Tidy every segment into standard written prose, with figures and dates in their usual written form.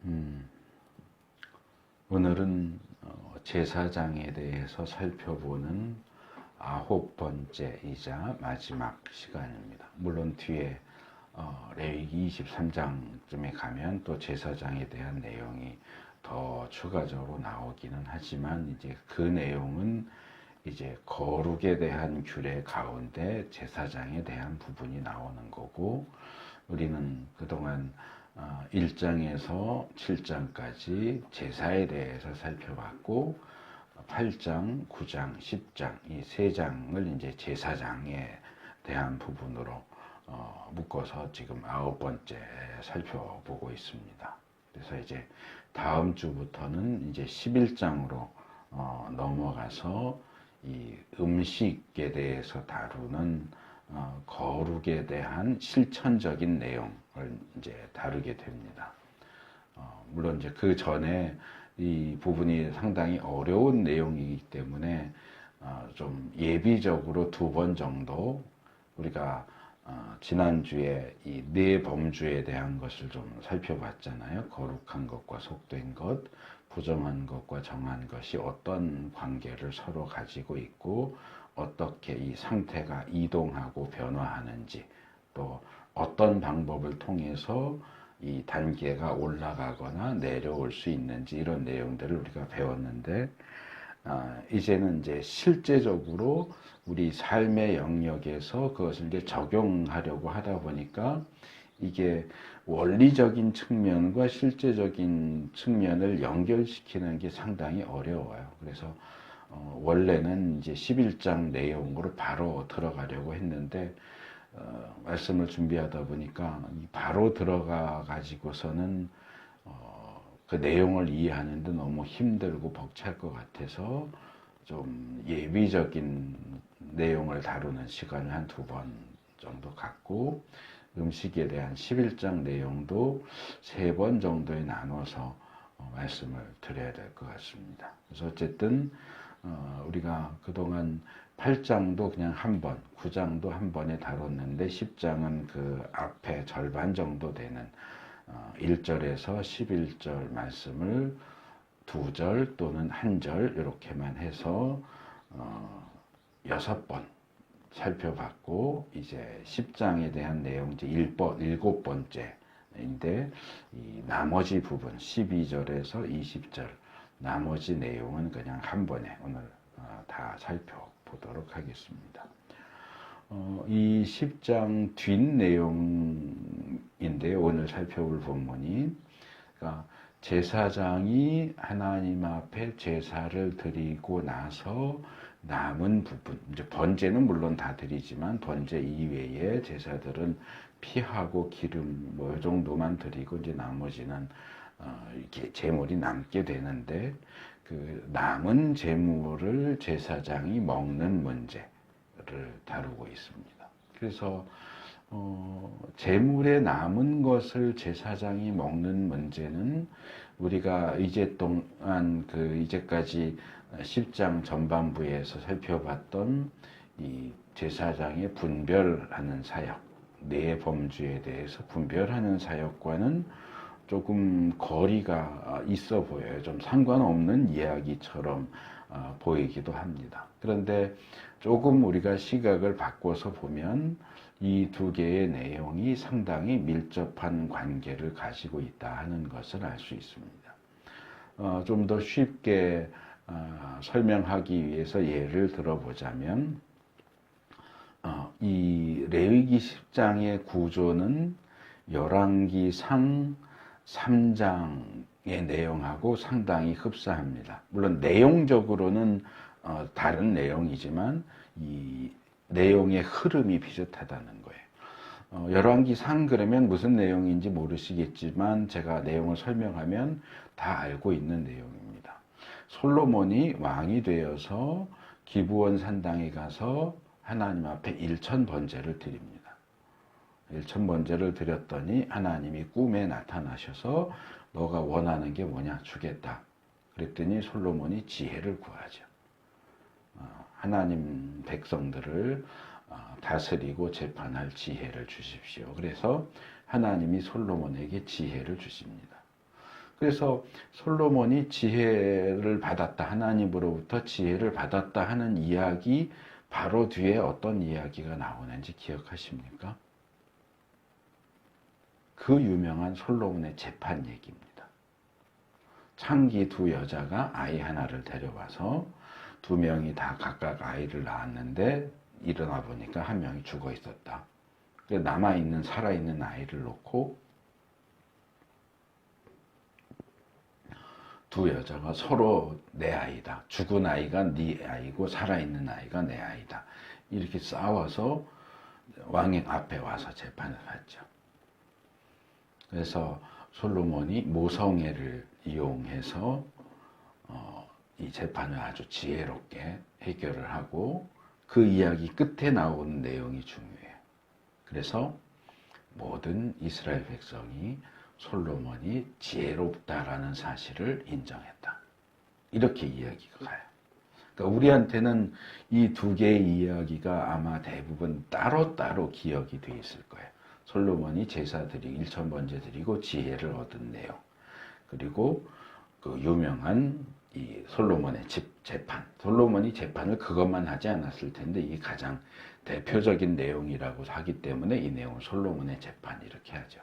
음, 오늘은 제사장에 대해서 살펴보는 9번째이자 마지막 시간입니다. 물론 뒤에 레위기 23장쯤에 가면 또 제사장에 대한 내용이 더 추가적으로 나오기는 하지만 이제 그 내용은 이제 거룩에 대한 규례 가운데 제사장에 대한 부분이 나오는 거고, 우리는 그동안 1장에서 7장까지 제사에 대해서 살펴봤고, 8장, 9장, 10장 이 세 장을 이제 제사장에 대한 부분으로 묶어서 지금 9번째 살펴보고 있습니다. 그래서 이제 다음 주부터는 이제 11장으로 넘어가서 이 음식에 대해서 다루는 거룩에 대한 실천적인 내용을 이제 다루게 됩니다. 물론 이제 그 전에 이 부분이 상당히 어려운 내용이기 때문에 좀 예비적으로 2번 정도 우리가 지난주에 이 네 범주에 대한 것을 좀 살펴봤잖아요. 거룩한 것과 속된 것, 부정한 것과 정한 것이 어떤 관계를 서로 가지고 있고 어떻게 이 상태가 이동하고 변화하는지, 또 어떤 방법을 통해서 이 단계가 올라가거나 내려올 수 있는지, 이런 내용들을 우리가 배웠는데, 이제는 이제 실제적으로 우리 삶의 영역에서 그것을 이제 적용하려고 하다 보니까 이게 원리적인 측면과 실제적인 측면을 연결시키는 게 상당히 어려워요. 그래서 원래는 이제 11장 내용으로 바로 들어가려고 했는데, 말씀을 준비하다 보니까 바로 들어가 가지고서는 그 내용을 이해하는데 너무 힘들고 벅찰 것 같아서 좀 예비적인 내용을 다루는 시간을 한 2번 정도 갖고, 음식에 대한 11장 내용도 3번 정도에 나눠서 말씀을 드려야 될 것 같습니다. 그래서 어쨌든 우리가 그동안 8장도 그냥 한 번, 9장도 한 번에 다뤘는데 10장은 그 앞에 절반 정도 되는 1절에서 11절 말씀을 2절 또는 1절 이렇게만 해서 6번 살펴봤고, 이제 10장에 대한 내용 이제 7번째인데 이 나머지 부분 12절에서 20절 나머지 내용은 그냥 한 번에 오늘 다 살펴보도록 하겠습니다. 이 10장 뒷 내용인데 오늘 살펴볼 본문이, 그러니까 제사장이 하나님 앞에 제사를 드리고 나서 남은 부분, 이제 번제는 물론 다 드리지만 번제 이외에 제사들은 피하고 기름 이 정도만 드리고 이제 나머지는 이렇게 제물이 남게 되는데, 그 남은 제물을 제사장이 먹는 문제를 다루고 있습니다. 그래서 제물에 남은 것을 제사장이 먹는 문제는 우리가 이제 동안 이제까지 10장 전반부에서 살펴봤던 이 제사장의 분별하는 사역, 네 범주에 대해서 분별하는 사역과는 조금 거리가 있어 보여요. 좀 상관없는 이야기처럼 보이기도 합니다. 그런데 조금 우리가 시각을 바꿔서 보면 이 두 개의 내용이 상당히 밀접한 관계를 가지고 있다 하는 것을 알 수 있습니다. 좀 더 쉽게 설명하기 위해서 예를 들어보자면, 이 레위기 10장의 구조는 열왕기상 3장의 내용하고 상당히 흡사합니다. 물론 내용적으로는 다른 내용이지만 이 내용의 흐름이 비슷하다는 거예요. 열왕기상 그러면 무슨 내용인지 모르시겠지만 제가 내용을 설명하면 다 알고 있는 내용입니다. 솔로몬이 왕이 되어서 기브온 산당에 가서 하나님 앞에 1천 번제를 드립니다. 1천 번제를 드렸더니 하나님이 꿈에 나타나셔서 너가 원하는 게 뭐냐, 주겠다. 그랬더니 솔로몬이 지혜를 구하죠. 하나님 백성들을 다스리고 재판할 지혜를 주십시오. 그래서 하나님이 솔로몬에게 지혜를 주십니다. 그래서 솔로몬이 지혜를 받았다, 하나님으로부터 지혜를 받았다 하는 이야기 바로 뒤에 어떤 이야기가 나오는지 기억하십니까? 그 유명한 솔로몬의 재판 얘기입니다. 창기 두 여자가 아이 하나를 데려와서 두 명이 다 각각 아이를 낳았는데 일어나 보니까 한 명이 죽어 있었다. 남아있는 살아있는 아이를 놓고 두 여자가 서로 내 아이다. 죽은 아이가 네 아이고 살아있는 아이가 내 아이다. 이렇게 싸워서 왕의 앞에 와서 재판을 하죠. 그래서 솔로몬이 모성애를 이용해서 이 재판을 아주 지혜롭게 해결을 하고 그 이야기 끝에 나오는 내용이 중요해요. 그래서 모든 이스라엘 백성이 솔로몬이 지혜롭다라는 사실을 인정했다. 이렇게 이야기가 가요. 그러니까 우리한테는 이 두 개의 이야기가 아마 대부분 따로따로 기억이 돼 있을 거예요. 솔로몬이 제사 드리고 일천번제 드리고 지혜를 얻은 내용, 그리고 그 유명한 이 솔로몬의 재판. 솔로몬이 재판을 그것만 하지 않았을 텐데 이게 가장 대표적인 내용이라고 하기 때문에 이 내용을 솔로몬의 재판 이렇게 하죠.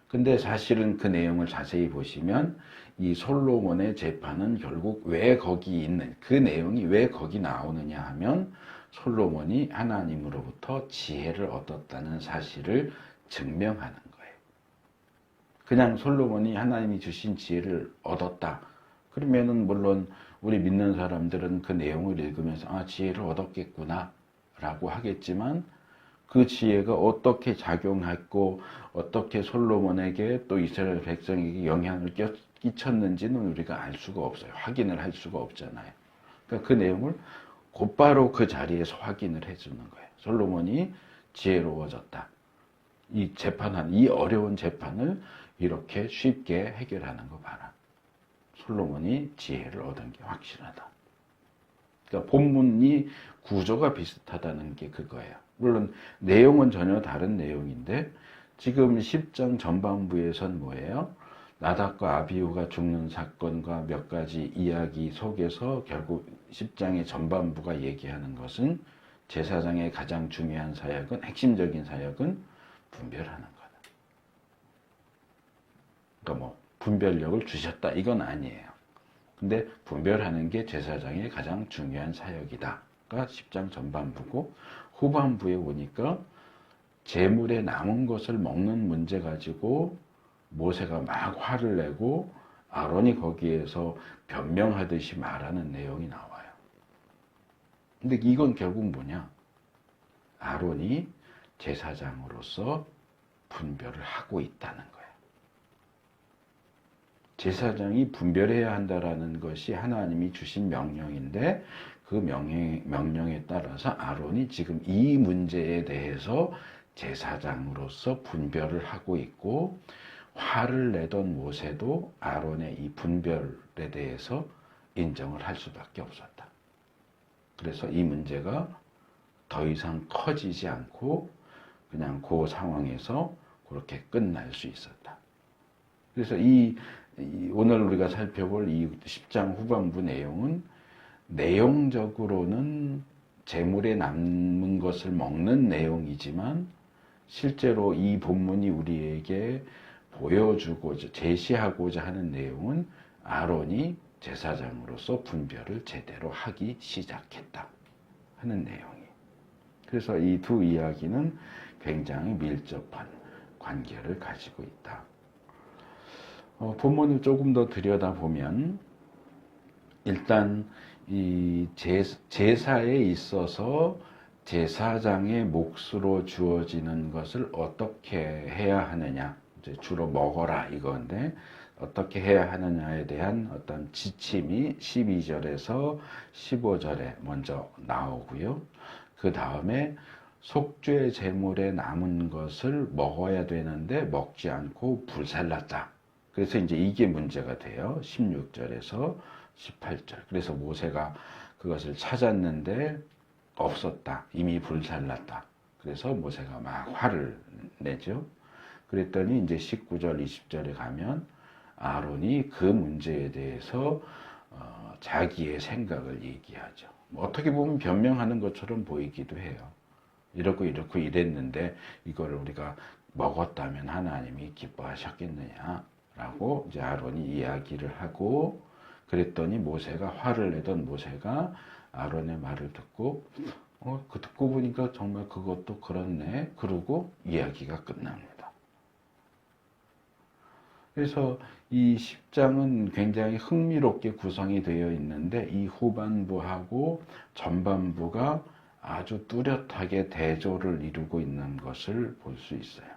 근데 사실은 그 내용을 자세히 보시면 이 솔로몬의 재판은 결국 왜 거기 있는, 그 내용이 왜 거기 나오느냐 하면 솔로몬이 하나님으로부터 지혜를 얻었다는 사실을 증명하는 거예요. 그냥 솔로몬이 하나님이 주신 지혜를 얻었다. 그러면은 물론 우리 믿는 사람들은 그 내용을 읽으면서 아, 지혜를 얻었겠구나 라고 하겠지만 그 지혜가 어떻게 작용했고 어떻게 솔로몬에게 또 이스라엘 백성에게 영향을 끼쳤는지는 우리가 알 수가 없어요. 확인을 할 수가 없잖아요. 그러니까 그 내용을 곧바로 그 자리에서 확인을 해주는 거예요. 솔로몬이 지혜로워졌다. 이 어려운 재판을 이렇게 쉽게 해결하는 거 봐라. 솔로몬이 지혜를 얻은 게 확실하다. 그러니까 본문이 구조가 비슷하다는 게 그거예요. 물론 내용은 전혀 다른 내용인데 지금 10장 전반부에선 뭐예요? 나답과 아비후가 죽는 사건과 몇 가지 이야기 속에서 결국 10장의 전반부가 얘기하는 것은 제사장의 가장 중요한 사역은, 핵심적인 사역은 분별하는 거다. 그러니까 뭐 분별력을 주셨다 이건 아니에요. 근데 분별하는 게 제사장의 가장 중요한 사역이다가 10장 전반부고, 후반부에 오니까 제물에 남은 것을 먹는 문제 가지고 모세가 막 화를 내고 아론이 거기에서 변명하듯이 말하는 내용이 나와요. 근데 이건 결국 뭐냐? 아론이 제사장으로서 분별을 하고 있다는 거예요. 제사장이 분별해야 한다라는 것이 하나님이 주신 명령인데 그 명령에 따라서 아론이 지금 이 문제에 대해서 제사장으로서 분별을 하고 있고, 화를 내던 모세도 아론의 이 분별에 대해서 인정을 할 수밖에 없었다. 그래서 이 문제가 더 이상 커지지 않고 그냥 그 상황에서 그렇게 끝날 수 있었다. 그래서 오늘 우리가 살펴볼 이 10장 후반부 내용은 내용적으로는 제물에 남은 것을 먹는 내용이지만 실제로 이 본문이 우리에게 보여주고자, 제시하고자 하는 내용은 아론이 제사장으로서 분별을 제대로 하기 시작했다 하는 내용이. 그래서 이 두 이야기는 굉장히 밀접한 관계를 가지고 있다. 본문을 조금 더 들여다보면 일단 이 제사에 있어서 제사장의 몫으로 주어지는 것을 어떻게 해야 하느냐, 이제 주로 먹어라 이건데 어떻게 해야 하느냐에 대한 어떤 지침이 12절에서 15절에 먼저 나오고요. 그 다음에 속죄 제물에 남은 것을 먹어야 되는데 먹지 않고 불살랐다. 그래서 이제 이게 문제가 돼요. 16절에서 18절. 그래서 모세가 그것을 찾았는데 없었다. 이미 불살랐다. 그래서 모세가 막 화를 내죠. 그랬더니 이제 19절, 20절에 가면 아론이 그 문제에 대해서 자기의 생각을 얘기하죠. 어떻게 보면 변명하는 것처럼 보이기도 해요. 이렇고 이랬는데 이걸 우리가 먹었다면 하나님이 기뻐하셨겠느냐라고 이제 아론이 이야기를 하고, 그랬더니 모세가 화를 내던 모세가 아론의 말을 듣고 듣고 보니까 정말 그것도 그렇네, 그러고 이야기가 끝납니다. 그래서 이 10장은 굉장히 흥미롭게 구성이 되어 있는데 이 후반부하고 전반부가 아주 뚜렷하게 대조를 이루고 있는 것을 볼 수 있어요.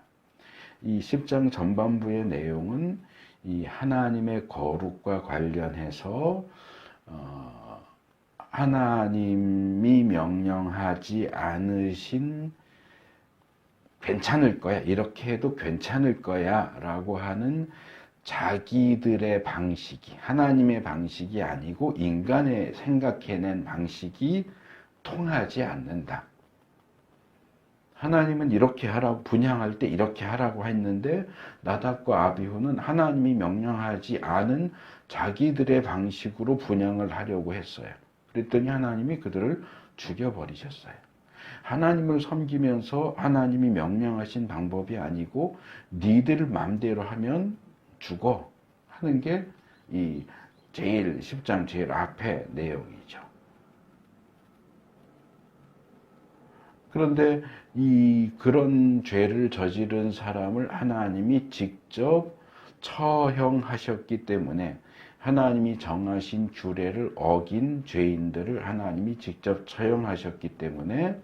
이 10장 전반부의 내용은 이 하나님의 거룩과 관련해서 하나님이 명령하지 않으신 괜찮을 거야, 이렇게 해도 괜찮을 거야 라고 하는 자기들의 방식이, 하나님의 방식이 아니고 인간의 생각해낸 방식이 통하지 않는다. 하나님은 이렇게 하라고, 분향할 때 이렇게 하라고 했는데 나답과 아비후는 하나님이 명령하지 않은 자기들의 방식으로 분향을 하려고 했어요. 그랬더니 하나님이 그들을 죽여버리셨어요. 하나님을 섬기면서 하나님이 명령하신 방법이 아니고 니들 맘대로 하면 죽어 하는 게 이 제일 10장 제일 앞에 내용이죠. 그런데 그런 죄를 저지른 사람을 하나님이 직접 처형하셨기 때문에, 하나님이 정하신 규례를 어긴 죄인들을 하나님이 직접 처형하셨기 때문에,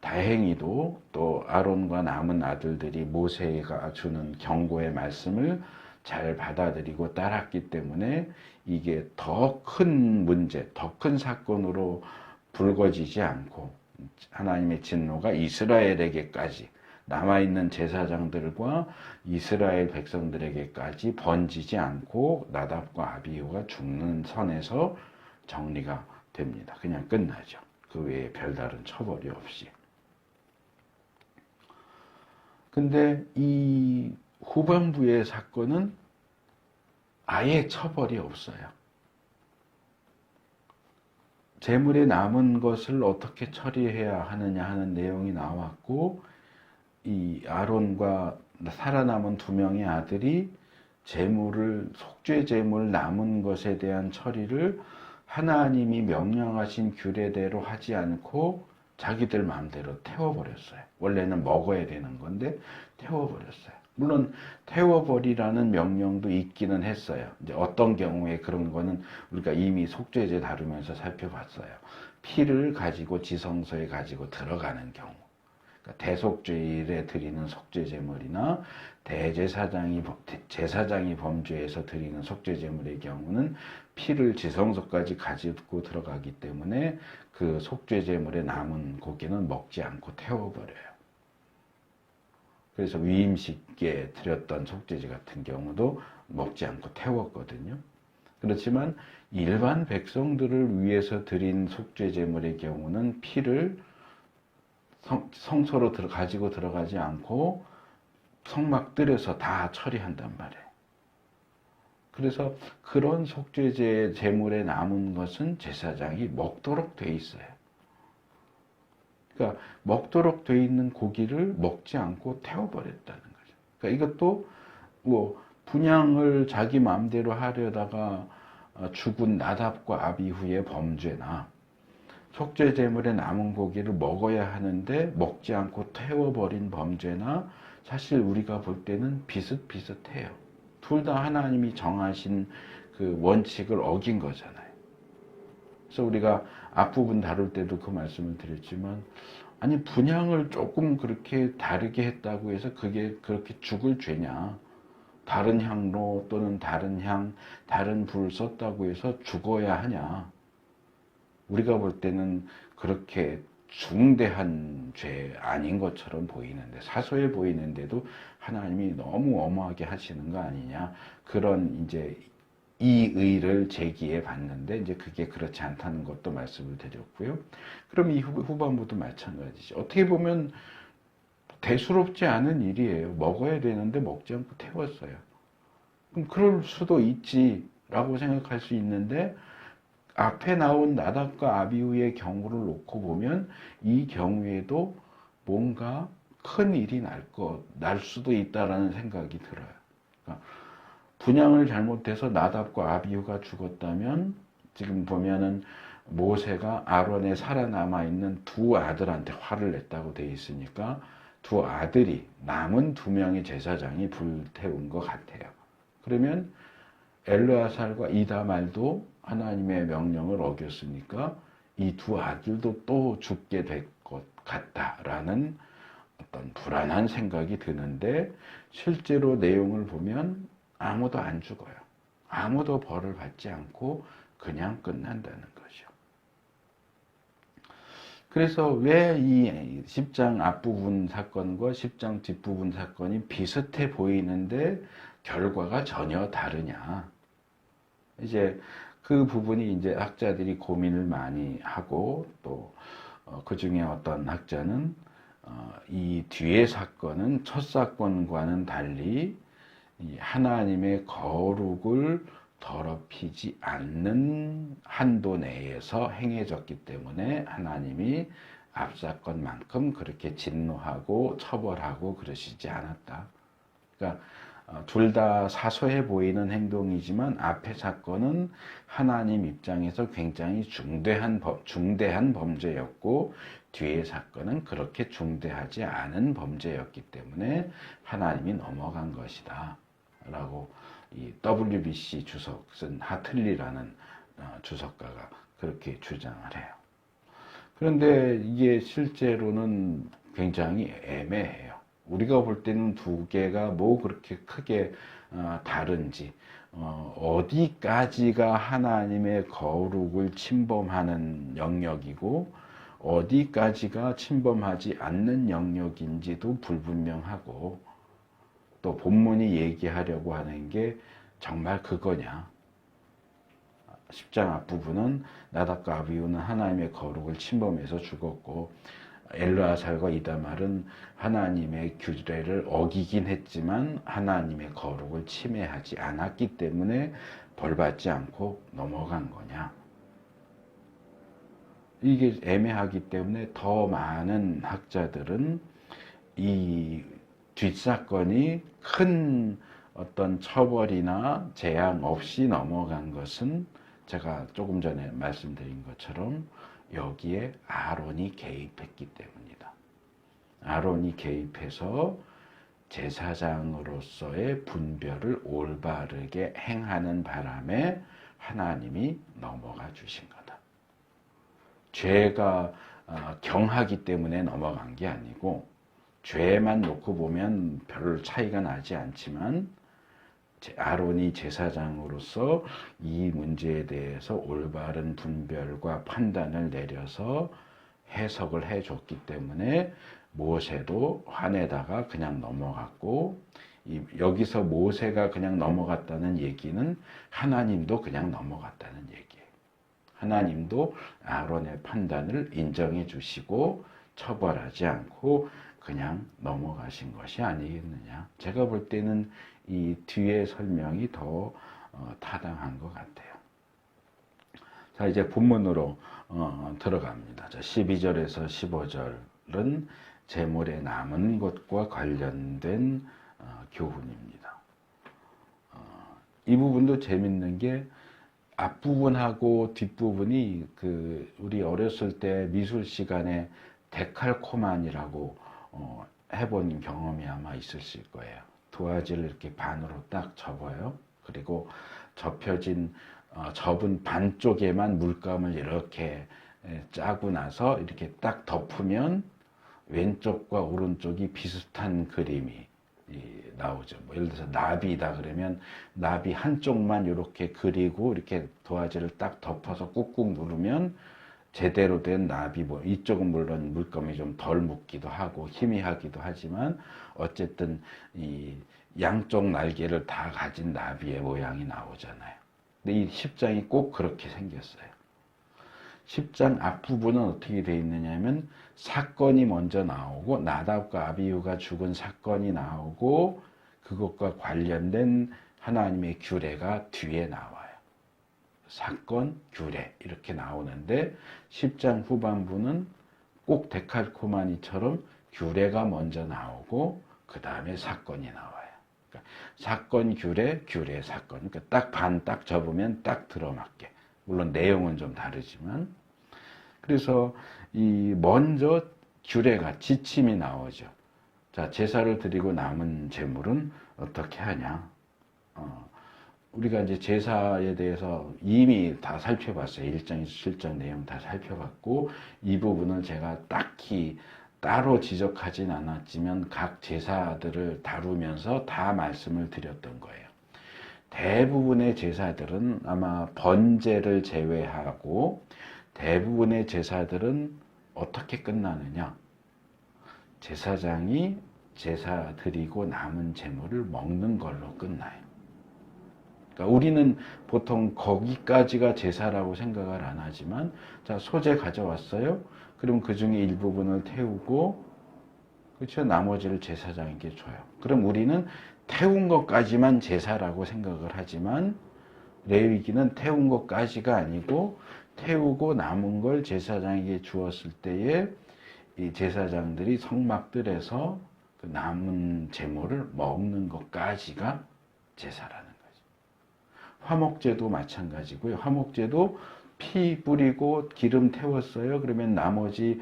다행히도 또 아론과 남은 아들들이 모세가 주는 경고의 말씀을 잘 받아들이고 따랐기 때문에 이게 더 큰 문제, 더 큰 사건으로 불거지지 않고 하나님의 진노가 이스라엘에게까지, 남아있는 제사장들과 이스라엘 백성들에게까지 번지지 않고 나답과 아비후가 죽는 선에서 정리가 됩니다. 그냥 끝나죠. 그 외에 별다른 처벌이 없이. 근데 이 후반부의 사건은 아예 처벌이 없어요. 재물에 남은 것을 어떻게 처리해야 하느냐 하는 내용이 나왔고, 이 아론과 살아남은 2명의 아들이 속죄 제물 남은 것에 대한 처리를 하나님이 명령하신 규례대로 하지 않고 자기들 마음대로 태워버렸어요. 원래는 먹어야 되는 건데 태워버렸어요. 물론 태워버리라는 명령도 있기는 했어요. 이제 어떤 경우에 그런 거는 우리가 이미 속죄제 다루면서 살펴봤어요. 피를 가지고 지성소에 가지고 들어가는 경우, 그러니까 대속죄일에 드리는 속죄제물이나 제사장이 범죄해서 드리는 속죄제물의 경우는 피를 지성소까지 가지고 들어가기 때문에 그 속죄제물에 남은 고기는 먹지 않고 태워버려요. 그래서 위임식에 드렸던 속죄제 같은 경우도 먹지 않고 태웠거든요. 그렇지만 일반 백성들을 위해서 드린 속죄제물의 경우는 피를 성소로 가지고 들어가지 않고 성막들에서 다 처리한단 말이에요. 그래서 그런 속죄제 제물에 남은 것은 제사장이 먹도록 돼 있어요. 그러니까 먹도록 돼 있는 고기를 먹지 않고 태워버렸다는 거죠. 그러니까 이것도 뭐 분향을 자기 마음대로 하려다가 죽은 나답과 아비후의 범죄나 속죄 제물에 남은 고기를 먹어야 하는데 먹지 않고 태워버린 범죄나 사실 우리가 볼 때는 비슷비슷해요. 둘 다 하나님이 정하신 그 원칙을 어긴 거잖아요. 그래서 우리가 앞부분 다룰 때도 그 말씀을 드렸지만, 아니 분향을 조금 그렇게 다르게 했다고 해서 그게 그렇게 죽을 죄냐? 다른 향로 또는 다른 불 썼다고 해서 죽어야 하냐? 우리가 볼 때는 그렇게 중대한 죄 아닌 것처럼 보이는데, 사소해 보이는데도 하나님이 너무 엄하게 하시는 거 아니냐, 그런 이제 이의를 제기해 봤는데, 이제 그게 그렇지 않다는 것도 말씀을 드렸고요. 그럼 이 후반부도 마찬가지죠. 어떻게 보면 대수롭지 않은 일이에요. 먹어야 되는데 먹지 않고 태웠어요. 그럼 그럴 수도 있지라고 생각할 수 있는데 앞에 나온 나답과 아비후의 경우를 놓고 보면 이 경우에도 뭔가 큰 일이 날 수도 있다라는 생각이 들어요. 그러니까 분양을 잘못해서 나답과 아비후가 죽었다면 지금 보면은 모세가 아론에 살아남아 있는 두 아들한테 화를 냈다고 돼 있으니까 두 아들이 남은 두 명의 제사장이 불태운 것 같아요. 그러면 엘르아살과 이다말도 하나님의 명령을 어겼으니까 이 두 아들도 또 죽게 될 것 같다라는 어떤 불안한 생각이 드는데 실제로 내용을 보면 아무도 안 죽어요. 아무도 벌을 받지 않고 그냥 끝난다는 거죠. 그래서 왜 이 10장 앞부분 사건과 10장 뒷부분 사건이 비슷해 보이는데 결과가 전혀 다르냐. 이제 그 부분이 이제 학자들이 고민을 많이 하고 또 그 중에 어떤 학자는 이 뒤의 사건은 첫 사건과는 달리 하나님의 거룩을 더럽히지 않는 한도 내에서 행해졌기 때문에 하나님이 앞사건만큼 그렇게 진노하고 처벌하고 그러시지 않았다. 그러니까 둘 다 사소해 보이는 행동이지만 앞의 사건은 하나님 입장에서 굉장히 중대한 범죄였고 뒤의 사건은 그렇게 중대하지 않은 범죄였기 때문에 하나님이 넘어간 것이다 라고 이 WBC 주석 쓴 하틀리라는 주석가가 그렇게 주장을 해요. 그런데 이게 실제로는 굉장히 애매해요. 우리가 볼 때는 두 개가 뭐 그렇게 크게 다른지, 어디까지가 하나님의 거룩을 침범하는 영역이고 어디까지가 침범하지 않는 영역인지도 불분명하고, 또 본문이 얘기하려고 하는 게 정말 그거냐. 10장 앞부분은 나답과 아비후는 하나님의 거룩을 침범해서 죽었고 엘르아살과 이다말은 하나님의 규례를 어기긴 했지만 하나님의 거룩을 침해하지 않았기 때문에 벌받지 않고 넘어간 거냐. 이게 애매하기 때문에 더 많은 학자들은 이 뒷사건이 큰 어떤 처벌이나 재앙 없이 넘어간 것은 제가 조금 전에 말씀드린 것처럼 여기에 아론이 개입했기 때문이다. 아론이 개입해서 제사장으로서의 분별을 올바르게 행하는 바람에 하나님이 넘어가 주신 거다. 죄가 경하기 때문에 넘어간 게 아니고, 죄만 놓고 보면 별 차이가 나지 않지만 아론이 제사장으로서 이 문제에 대해서 올바른 분별과 판단을 내려서 해석을 해줬기 때문에 모세도 화내다가 그냥 넘어갔고, 여기서 모세가 그냥 넘어갔다는 얘기는 하나님도 그냥 넘어갔다는 얘기예요. 하나님도 아론의 판단을 인정해 주시고 처벌하지 않고 그냥 넘어가신 것이 아니겠느냐. 제가 볼 때는 이 뒤의 설명이 더 타당한 것 같아요. 자, 이제 본문으로 들어갑니다. 자, 12절에서 15절은 제물의 남은 것과 관련된 교훈입니다. 이 부분도 재밌는 게 앞부분하고 뒷부분이 우리 어렸을 때 미술 시간에 데칼코만이라고 해본 경험이 아마 있으실 거예요. 도화지를 이렇게 반으로 딱 접어요. 그리고 접은 반쪽에만 물감을 이렇게 짜고 나서 이렇게 딱 덮으면 왼쪽과 오른쪽이 비슷한 그림이 나오죠. 뭐 예를 들어서 나비다 그러면 나비 한쪽만 이렇게 그리고 이렇게 도화지를 딱 덮어서 꾹꾹 누르면 제대로 된 나비, 이쪽은 물론 물감이 좀 덜 묻기도 하고 희미하기도 하지만 어쨌든 이 양쪽 날개를 다 가진 나비의 모양이 나오잖아요. 근데 이 10장이 꼭 그렇게 생겼어요. 10장 앞부분은 어떻게 되어 있느냐면 사건이 먼저 나오고 나답과 아비후가 죽은 사건이 나오고 그것과 관련된 하나님의 규례가 뒤에 나와요. 사건, 규례 이렇게 나오는데 10장 후반부는 꼭 데칼코마니처럼 규례가 먼저 나오고 그 다음에 사건이 나와요. 그러니까 사건, 규례, 규례, 사건. 그러니까 딱 반 딱 접으면 딱 들어맞게. 물론 내용은 좀 다르지만. 그래서 이 먼저 규례가 지침이 나오죠. 자, 제사를 드리고 남은 제물은 어떻게 하냐? 우리가 이제 제사에 대해서 이미 다 살펴봤어요. 1장, 7장 내용 다 살펴봤고, 이 부분을 제가 딱히 따로 지적하진 않았지만 각 제사들을 다루면서 다 말씀을 드렸던 거예요. 대부분의 제사들은 아마 번제를 제외하고 대부분의 제사들은 어떻게 끝나느냐? 제사장이 제사 드리고 남은 제물을 먹는 걸로 끝나요. 그러니까 우리는 보통 거기까지가 제사라고 생각을 안 하지만, 자, 소재 가져왔어요? 그럼 그 중에 일부분을 태우고, 그렇죠? 나머지를 제사장에게 줘요. 그럼 우리는 태운 것까지만 제사라고 생각을 하지만, 레위기는 태운 것까지가 아니고, 태우고 남은 걸 제사장에게 주었을 때에 이 제사장들이 성막들에서 그 남은 제물을 먹는 것까지가 제사라는 거예요. 화목제도 마찬가지고요. 화목제도 피 뿌리고 기름 태웠어요. 그러면 나머지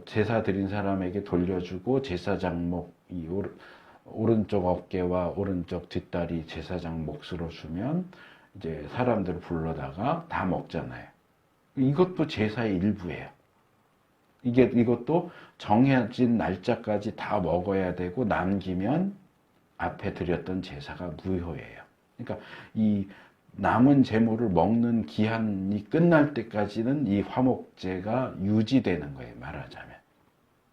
제사 드린 사람에게 돌려주고 제사장 목, 이 오른쪽 어깨와 오른쪽 뒷다리 제사장 몫으로 주면 이제 사람들을 불러다가 다 먹잖아요. 이것도 제사의 일부예요. 이것도 정해진 날짜까지 다 먹어야 되고 남기면 앞에 드렸던 제사가 무효예요. 그러니까 이 남은 제물을 먹는 기한이 끝날 때까지는 이 화목제가 유지되는 거예요, 말하자면.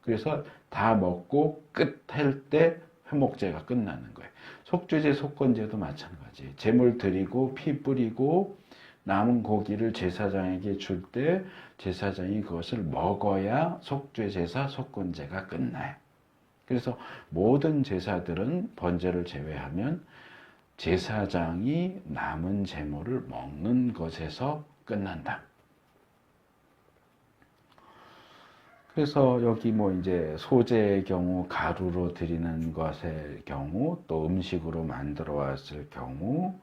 그래서 다 먹고 끝할 때 화목제가 끝나는 거예요. 속죄제, 속건제도 마찬가지예요. 제물 드리고 피 뿌리고 남은 고기를 제사장에게 줄 때 제사장이 그것을 먹어야 속죄제사, 속건제가 끝나요. 그래서 모든 제사들은 번제를 제외하면 제사장이 남은 제물을 먹는 것에서 끝난다. 그래서 여기 뭐 이제 소제의 경우, 가루로 드리는 것의 경우, 또 음식으로 만들어 왔을 경우,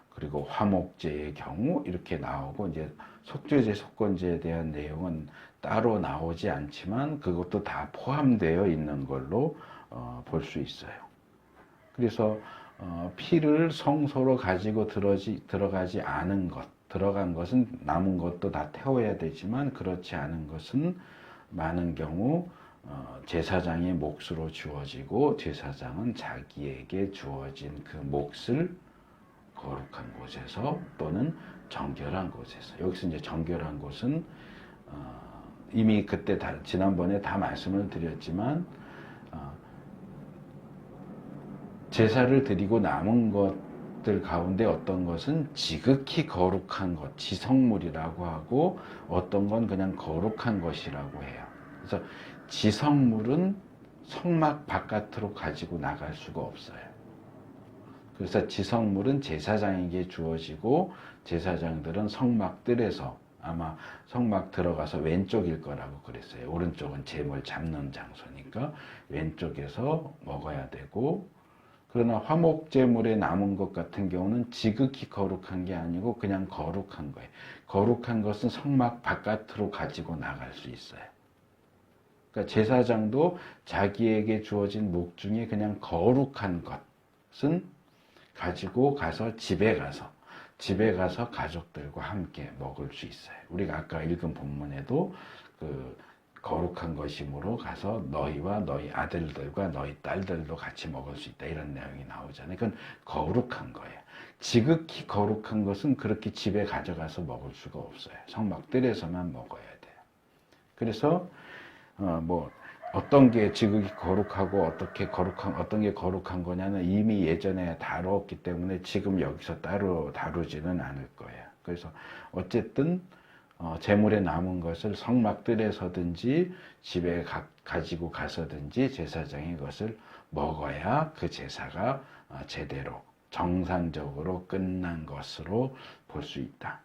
그리고 화목제의 경우 이렇게 나오고, 이제 속죄제, 속건제에 대한 내용은 따로 나오지 않지만 그것도 다 포함되어 있는 걸로 볼 수 있어요. 그래서 피를 성소로 가지고 들어가지 않은 것, 들어간 것은 남은 것도 다 태워야 되지만 그렇지 않은 것은 많은 경우 제사장의 몫으로 주어지고, 제사장은 자기에게 주어진 그 몫을 거룩한 곳에서 또는 정결한 곳에서, 여기서 이제 정결한 곳은 이미 그때 지난번에 다 말씀을 드렸지만 제사를 드리고 남은 것들 가운데 어떤 것은 지극히 거룩한 것, 지성물이라고 하고, 어떤 건 그냥 거룩한 것이라고 해요. 그래서 지성물은 성막 바깥으로 가지고 나갈 수가 없어요. 그래서 지성물은 제사장에게 주어지고, 제사장들은 성막들에서, 아마 성막 들어가서 왼쪽일 거라고 그랬어요. 오른쪽은 제물 잡는 장소니까 왼쪽에서 먹어야 되고, 그러나 화목제물에 남은 것 같은 경우는 지극히 거룩한 게 아니고 그냥 거룩한 거예요. 거룩한 것은 성막 바깥으로 가지고 나갈 수 있어요. 그러니까 제사장도 자기에게 주어진 목 중에 그냥 거룩한 것은 가지고 가서 집에 가서 가족들과 함께 먹을 수 있어요. 우리가 아까 읽은 본문에도 그 거룩한 것이므로 가서 너희와 너희 아들들과 너희 딸들도 같이 먹을 수 있다, 이런 내용이 나오잖아요. 그건 거룩한 거예요. 지극히 거룩한 것은 그렇게 집에 가져가서 먹을 수가 없어요. 성막들에서만 먹어야 돼요. 그래서 뭐 어떤 게 지극히 거룩하고 어떤 게 거룩한 거냐는 이미 예전에 다뤘기 때문에 지금 여기서 따로 다루지는 않을 거예요. 그래서 어쨌든 제물에 남은 것을 성막들에서든지 집에 가지고 가서든지 제사장이 그것을 먹어야 그 제사가 제대로 정상적으로 끝난 것으로 볼 수 있다.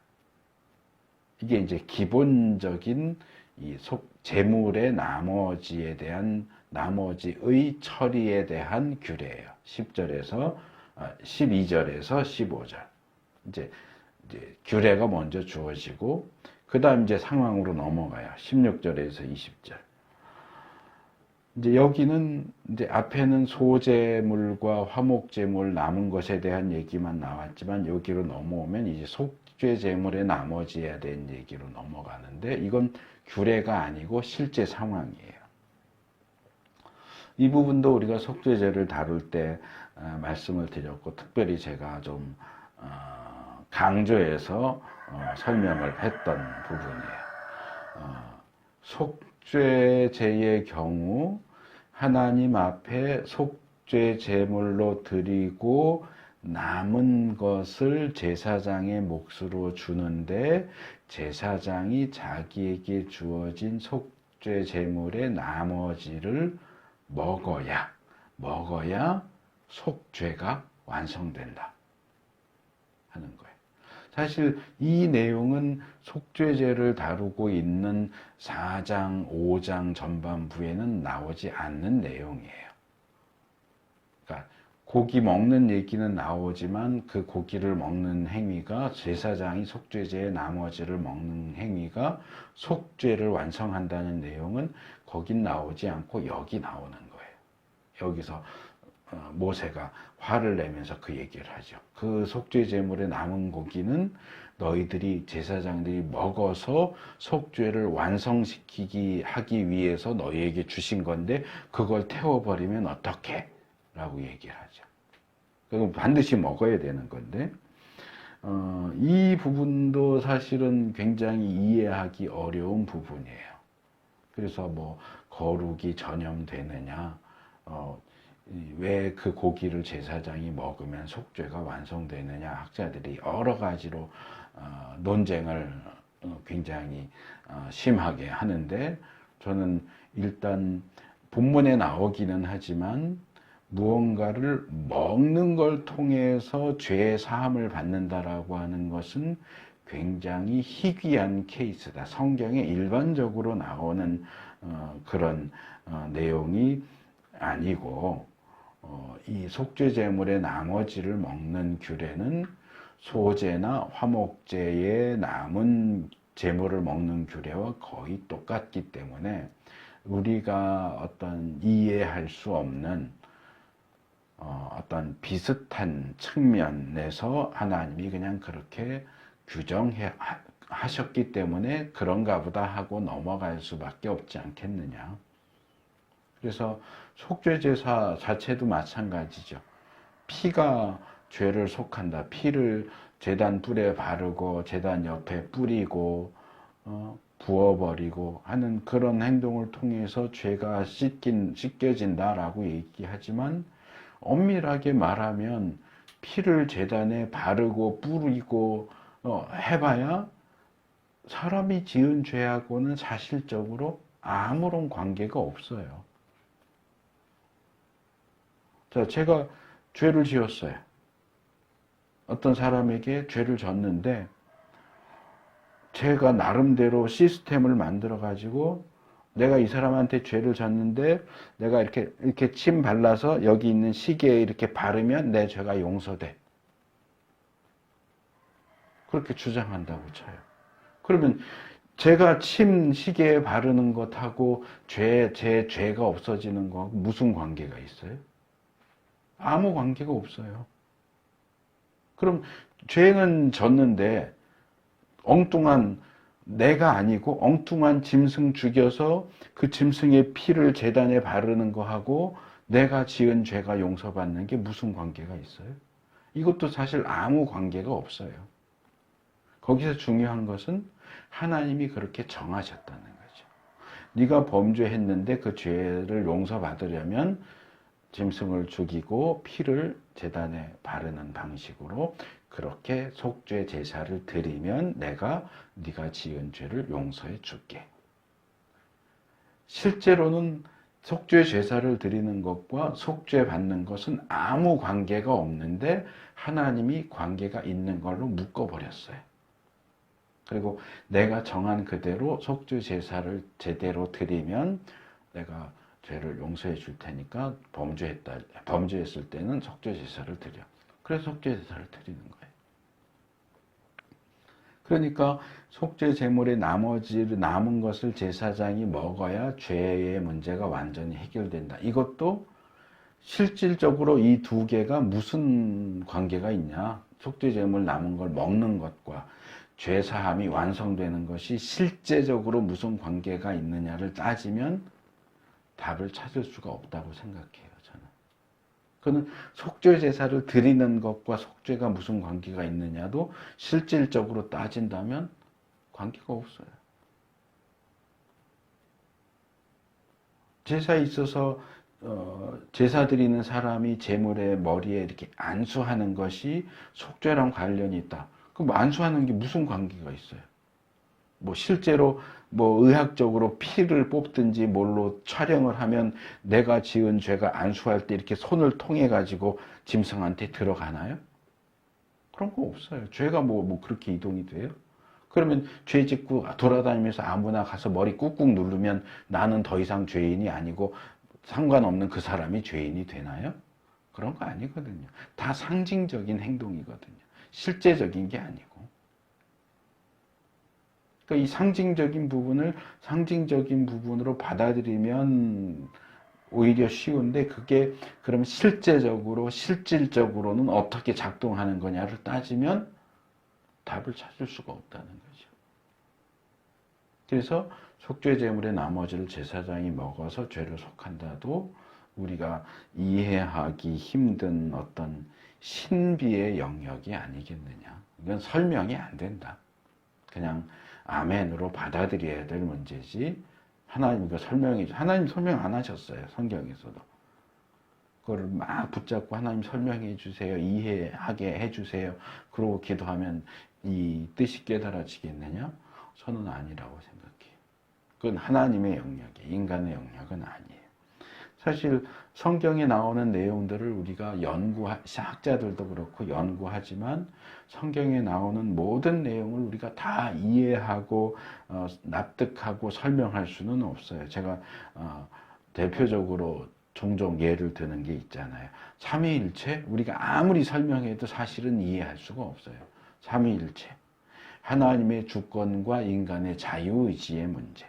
이게 이제 기본적인 이 재물의 나머지의 처리에 대한 규례예요. 12절에서 15절. 이제 규례가 먼저 주어지고, 그 다음 이제 상황으로 넘어가요. 16절에서 20절. 이제 여기는 이제 앞에는 소재물과 화목재물 남은 것에 대한 얘기만 나왔지만, 여기로 넘어오면 이제 속죄재물의 나머지에 대한 얘기로 넘어가는데, 이건 규례가 아니고 실제 상황이에요. 이 부분도 우리가 속죄제를 다룰 때 말씀을 드렸고, 특별히 제가 좀 강조해서 설명을 했던 부분이에요. 속죄제의 경우 하나님 앞에 속죄 제물로 드리고 남은 것을 제사장의 몫으로 주는데, 제사장이 자기에게 주어진 속죄 제물의 나머지를 먹어야 속죄가 완성된다 하는 거예요. 사실 이 내용은 속죄제를 다루고 있는 4장, 5장 전반부에는 나오지 않는 내용이에요. 그러니까 고기 먹는 얘기는 나오지만, 그 고기를 먹는 행위가, 제사장이 속죄제의 나머지를 먹는 행위가 속죄를 완성한다는 내용은 거긴 나오지 않고 여기 나오는 거예요. 여기서 모세가 화를 내면서 그 얘기를 하죠. 그 속죄 제물의 남은 고기는 너희들이, 제사장들이 먹어서 속죄를 하기 위해서 너희에게 주신 건데, 그걸 태워버리면 어떡해? 라고 얘기를 하죠. 그럼 반드시 먹어야 되는 건데, 이 부분도 사실은 굉장히 이해하기 어려운 부분이에요. 그래서 뭐 거룩이 전염되느냐, 왜 그 고기를 제사장이 먹으면 속죄가 완성되느냐, 학자들이 여러 가지로 논쟁을 굉장히 심하게 하는데, 저는 일단 본문에 나오기는 하지만 무언가를 먹는 걸 통해서 죄 사함을 받는다라고 하는 것은 굉장히 희귀한 케이스다. 성경에 일반적으로 나오는 그런 내용이 아니고, 이 속죄제물의 나머지를 먹는 규례는 소제나 화목제의 남은 제물을 먹는 규례와 거의 똑같기 때문에, 우리가 어떤 이해할 수 없는 어떤 비슷한 측면에서 하나님이 그냥 그렇게 규정하셨기 때문에 그런가 보다 하고 넘어갈 수밖에 없지 않겠느냐. 그래서 속죄제사 자체도 마찬가지죠. 피가 죄를 속한다. 피를 제단 뿔에 바르고 제단 옆에 뿌리고 부어버리고 하는 그런 행동을 통해서 죄가 씻겨진다라고 얘기하지만, 엄밀하게 말하면 피를 제단에 바르고 뿌리고 해봐야 사람이 지은 죄하고는 사실적으로 아무런 관계가 없어요. 자, 제가 죄를 지었어요. 어떤 사람에게 죄를 졌는데, 제가 나름대로 시스템을 만들어 가지고, 내가 이 사람한테 죄를 졌는데, 내가 이렇게 침 발라서 여기 있는 시계에 이렇게 바르면 내 죄가 용서돼. 그렇게 주장한다고 쳐요. 그러면 제가 침 시계에 바르는 것하고 제 죄가 없어지는 거하고 무슨 관계가 있어요? 아무 관계가 없어요. 그럼 죄는 졌는데, 내가 아니고 엉뚱한 짐승 죽여서 그 짐승의 피를 제단에 바르는 거하고 내가 지은 죄가 용서받는 게 무슨 관계가 있어요? 이것도 사실 아무 관계가 없어요. 거기서 중요한 것은 하나님이 그렇게 정하셨다는 거죠. 네가 범죄했는데 그 죄를 용서받으려면 짐승을 죽이고 피를 제단에 바르는 방식으로 그렇게 속죄 제사를 드리면 내가 네가 지은 죄를 용서해 줄게. 실제로는 속죄 제사를 드리는 것과 속죄 받는 것은 아무 관계가 없는데 하나님이 관계가 있는 걸로 묶어버렸어요. 그리고 내가 정한 그대로 속죄 제사를 제대로 드리면 내가 죄를 용서해 줄 테니까 범죄했을 때는 속죄 제사를 드려. 그래서 속죄 제사를 드리는 거예요. 그러니까 속죄 제물의 남은 것을 제사장이 먹어야 죄의 문제가 완전히 해결된다. 이것도 실질적으로 이 두 개가 무슨 관계가 있냐? 속죄 제물 남은 걸 먹는 것과 죄 사함이 완성되는 것이 실제적으로 무슨 관계가 있느냐를 따지면 답을 찾을 수가 없다고 생각해요, 저는. 그는 속죄 제사를 드리는 것과 속죄가 무슨 관계가 있느냐도 실질적으로 따진다면 관계가 없어요. 제사에 있어서 제사 드리는 사람이 제물의 머리에 이렇게 안수하는 것이 속죄랑 관련이 있다. 그럼 안수하는 게 무슨 관계가 있어요? 뭐 실제로 뭐 의학적으로 피를 뽑든지 뭘로 촬영을 하면 내가 지은 죄가 안수할 때 이렇게 손을 통해 가지고 짐승한테 들어가나요? 그런 거 없어요. 죄가 뭐 그렇게 이동이 돼요? 그러면 죄 짓고 돌아다니면서 아무나 가서 머리 꾹꾹 누르면 나는 더 이상 죄인이 아니고 상관없는 그 사람이 죄인이 되나요? 그런 거 아니거든요. 다 상징적인 행동이거든요. 실제적인 게 아니고. 그러니까 이 상징적인 부분을 상징적인 부분으로 받아들이면 오히려 쉬운데 그게 그럼 실질적으로는 어떻게 작동하는 거냐를 따지면 답을 찾을 수가 없다는 거죠. 그래서 속죄 제물의 나머지를 제사장이 먹어서 죄를 속한다도 우리가 이해하기 힘든 어떤 신비의 영역이 아니겠느냐. 이건 설명이 안 된다. 그냥 아멘으로 받아들여야 될 문제지 하나님 설명 안 하셨어요. 성경에서도. 그거를 막 붙잡고 하나님 설명해 주세요. 이해하게 해 주세요. 그러고 기도하면 이 뜻이 깨달아지겠느냐? 저는 아니라고 생각해요. 그건 하나님의 영역이에요. 인간의 영역은 아니에요. 사실 성경에 나오는 내용들을 우리가 학자들도 그렇고 연구하지만 성경에 나오는 모든 내용을 우리가 다 이해하고 납득하고 설명할 수는 없어요. 제가 대표적으로 종종 예를 드는 게 있잖아요. 삼위일체 우리가 아무리 설명해도 사실은 이해할 수가 없어요. 삼위일체 하나님의 주권과 인간의 자유의지의 문제,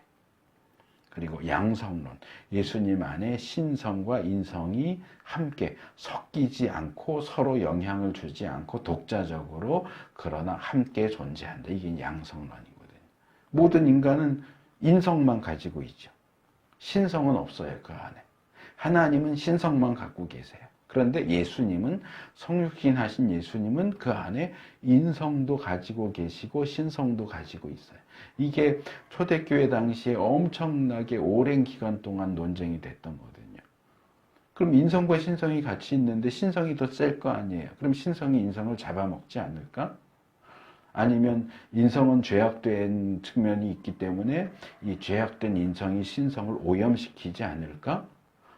그리고 양성론, 예수님 안에 신성과 인성이 함께 섞이지 않고 서로 영향을 주지 않고 독자적으로 그러나 함께 존재한다. 이게 양성론이거든요. 모든 인간은 인성만 가지고 있죠. 신성은 없어요, 그 안에. 하나님은 신성만 갖고 계세요. 그런데 예수님은, 성육신 하신 예수님은 그 안에 인성도 가지고 계시고 신성도 가지고 있어요. 이게 초대교회 당시에 엄청나게 오랜 기간 동안 논쟁이 됐던 거거든요. 그럼 인성과 신성이 같이 있는데 신성이 더 셀 거 아니에요. 그럼 신성이 인성을 잡아먹지 않을까? 아니면 인성은 죄악된 측면이 있기 때문에 이 죄악된 인성이 신성을 오염시키지 않을까?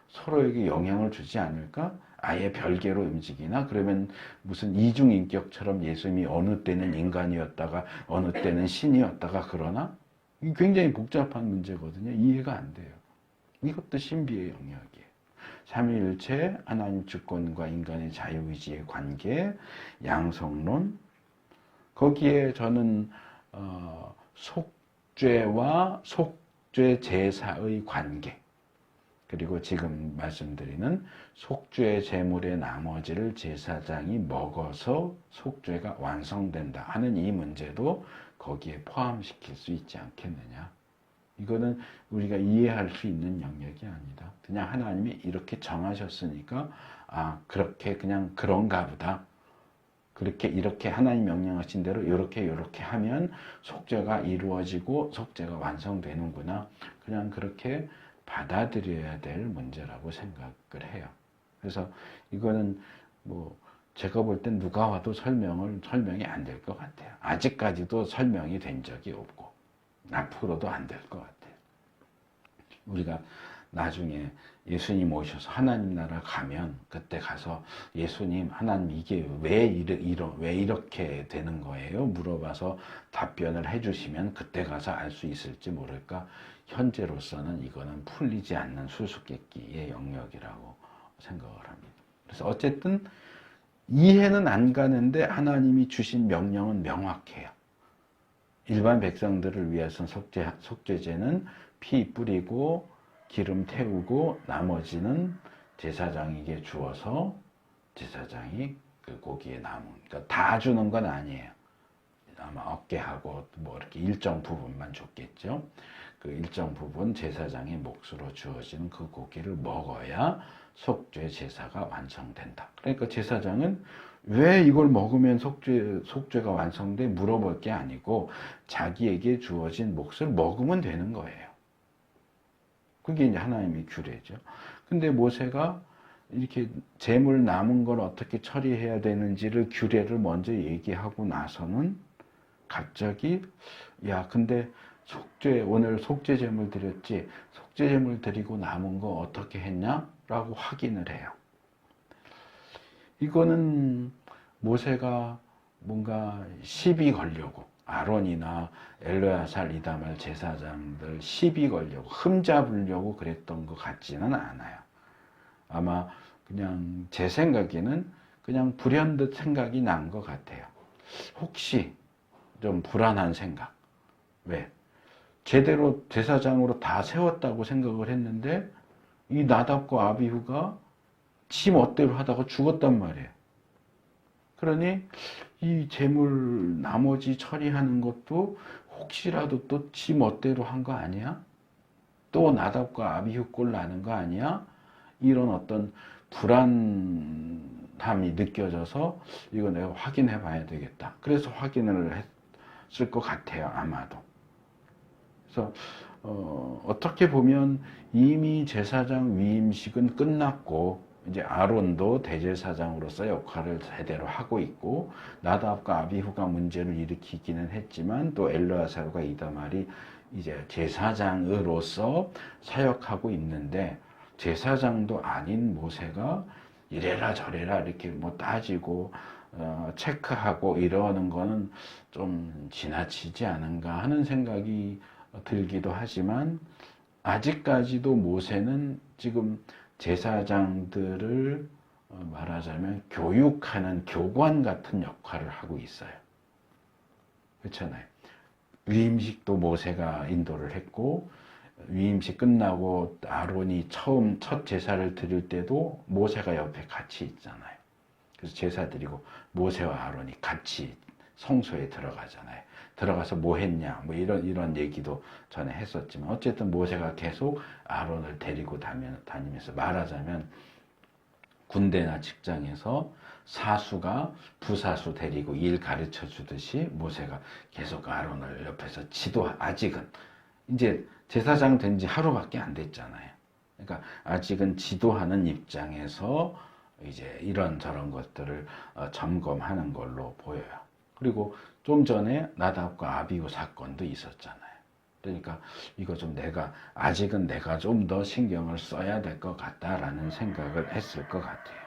서로에게 영향을 주지 않을까? 아예 별개로 움직이나? 그러면 무슨 이중인격처럼 예수님이 어느 때는 인간이었다가 어느 때는 신이었다가 그러나? 이게 굉장히 복잡한 문제거든요. 이해가 안 돼요. 이것도 신비의 영역이에요. 삼위일체, 하나님 주권과 인간의 자유의지의 관계, 양성론, 거기에 저는 속죄와 속죄 제사의 관계, 그리고 지금 말씀드리는 속죄 제물의 나머지를 제사장이 먹어서 속죄가 완성된다 하는 이 문제도 거기에 포함시킬 수 있지 않겠느냐. 이거는 우리가 이해할 수 있는 영역이 아니다. 그냥 하나님이 이렇게 정하셨으니까 그렇게 그냥 그런가 보다. 이렇게 하나님 명령하신 대로 이렇게 하면 속죄가 이루어지고 속죄가 완성되는구나. 그냥 그렇게 받아들여야 될 문제라고 생각을 해요. 그래서 이거는 제가 볼 땐 누가 와도 설명이 안 될 것 같아요. 아직까지도 설명이 된 적이 없고 앞으로도 안 될 것 같아요. 우리가 나중에 예수님 오셔서 하나님 나라 가면 그때 가서 예수님, 하나님 이게 왜 이렇게 되는 거예요? 물어봐서 답변을 해주시면 그때 가서 알 수 있을지 모를까. 현재로서는 이거는 풀리지 않는 수수께끼의 영역이라고 생각을 합니다. 그래서 어쨌든 이해는 안 가는데 하나님이 주신 명령은 명확해요. 일반 백성들을 위해서는 속죄제는 피 뿌리고 기름 태우고 나머지는 제사장에게 주어서 제사장이 그 고기에 남은, 그러니까 다 주는 건 아니에요. 아마 어깨하고 뭐 이렇게 일정 부분만 줬겠죠. 그 일정 부분 제사장의 몫으로 주어진 그 고기를 먹어야 속죄 제사가 완성된다. 그러니까 제사장은 왜 이걸 먹으면 속죄가 완성돼? 물어볼 게 아니고 자기에게 주어진 몫을 먹으면 되는 거예요. 그게 이제 하나님의 규례죠. 근데 모세가 이렇게 재물 남은 걸 어떻게 처리해야 되는지를 규례를 먼저 얘기하고 나서는 갑자기 야 근데 오늘 속죄 제물 드렸지, 속죄 제물 드리고 남은 거 어떻게 했냐? 라고 확인을 해요. 이거는 모세가 뭔가 시비 걸려고, 아론이나 엘르야살, 이다말 제사장들 시비 걸려고, 흠잡으려고 그랬던 것 같지는 않아요. 아마 그냥 제 생각에는 그냥 불현듯 생각이 난 것 같아요. 혹시 좀 불안한 생각. 왜? 제대로 제사장으로 다 세웠다고 생각을 했는데 이 나답과 아비후가 지 멋대로 하다가 죽었단 말이에요. 그러니 이 재물 나머지 처리하는 것도 혹시라도 또 지 멋대로 한 거 아니야? 또 나답과 아비후 꼴 나는 거 아니야? 이런 어떤 불안함이 느껴져서 이거 내가 확인해 봐야 되겠다. 그래서 확인을 했을 것 같아요. 아마도. 그래서 어떻게 보면 이미 제사장 위임식은 끝났고 이제 아론도 대제사장으로서 역할을 제대로 하고 있고 나답과 아비후가 문제를 일으키기는 했지만 또 엘르아살과 이다말이 이제 제사장으로서 사역하고 있는데 제사장도 아닌 모세가 이래라 저래라 이렇게 뭐 따지고 체크하고 이러는 거는 좀 지나치지 않은가 하는 생각이 들기도 하지만 아직까지도 모세는 지금 제사장들을 말하자면 교육하는 교관 같은 역할을 하고 있어요. 그렇잖아요. 위임식도 모세가 인도를 했고 위임식 끝나고 아론이 첫 제사를 드릴 때도 모세가 옆에 같이 있잖아요. 그래서 제사 드리고 모세와 아론이 같이 성소에 들어가잖아요. 들어가서 뭐 했냐, 뭐 이런 얘기도 전에 했었지만, 어쨌든 모세가 계속 아론을 데리고 다니면서 말하자면, 군대나 직장에서 사수가 부사수 데리고 일 가르쳐 주듯이 모세가 계속 아론을 옆에서 아직은, 이제 제사장 된 지 하루밖에 안 됐잖아요. 그러니까 아직은 지도하는 입장에서 이제 이런저런 것들을 점검하는 걸로 보여요. 그리고 좀 전에 나답과 아비후 사건도 있었잖아요. 그러니까 이거 좀 아직은 내가 좀 더 신경을 써야 될 것 같다라는 생각을 했을 것 같아요.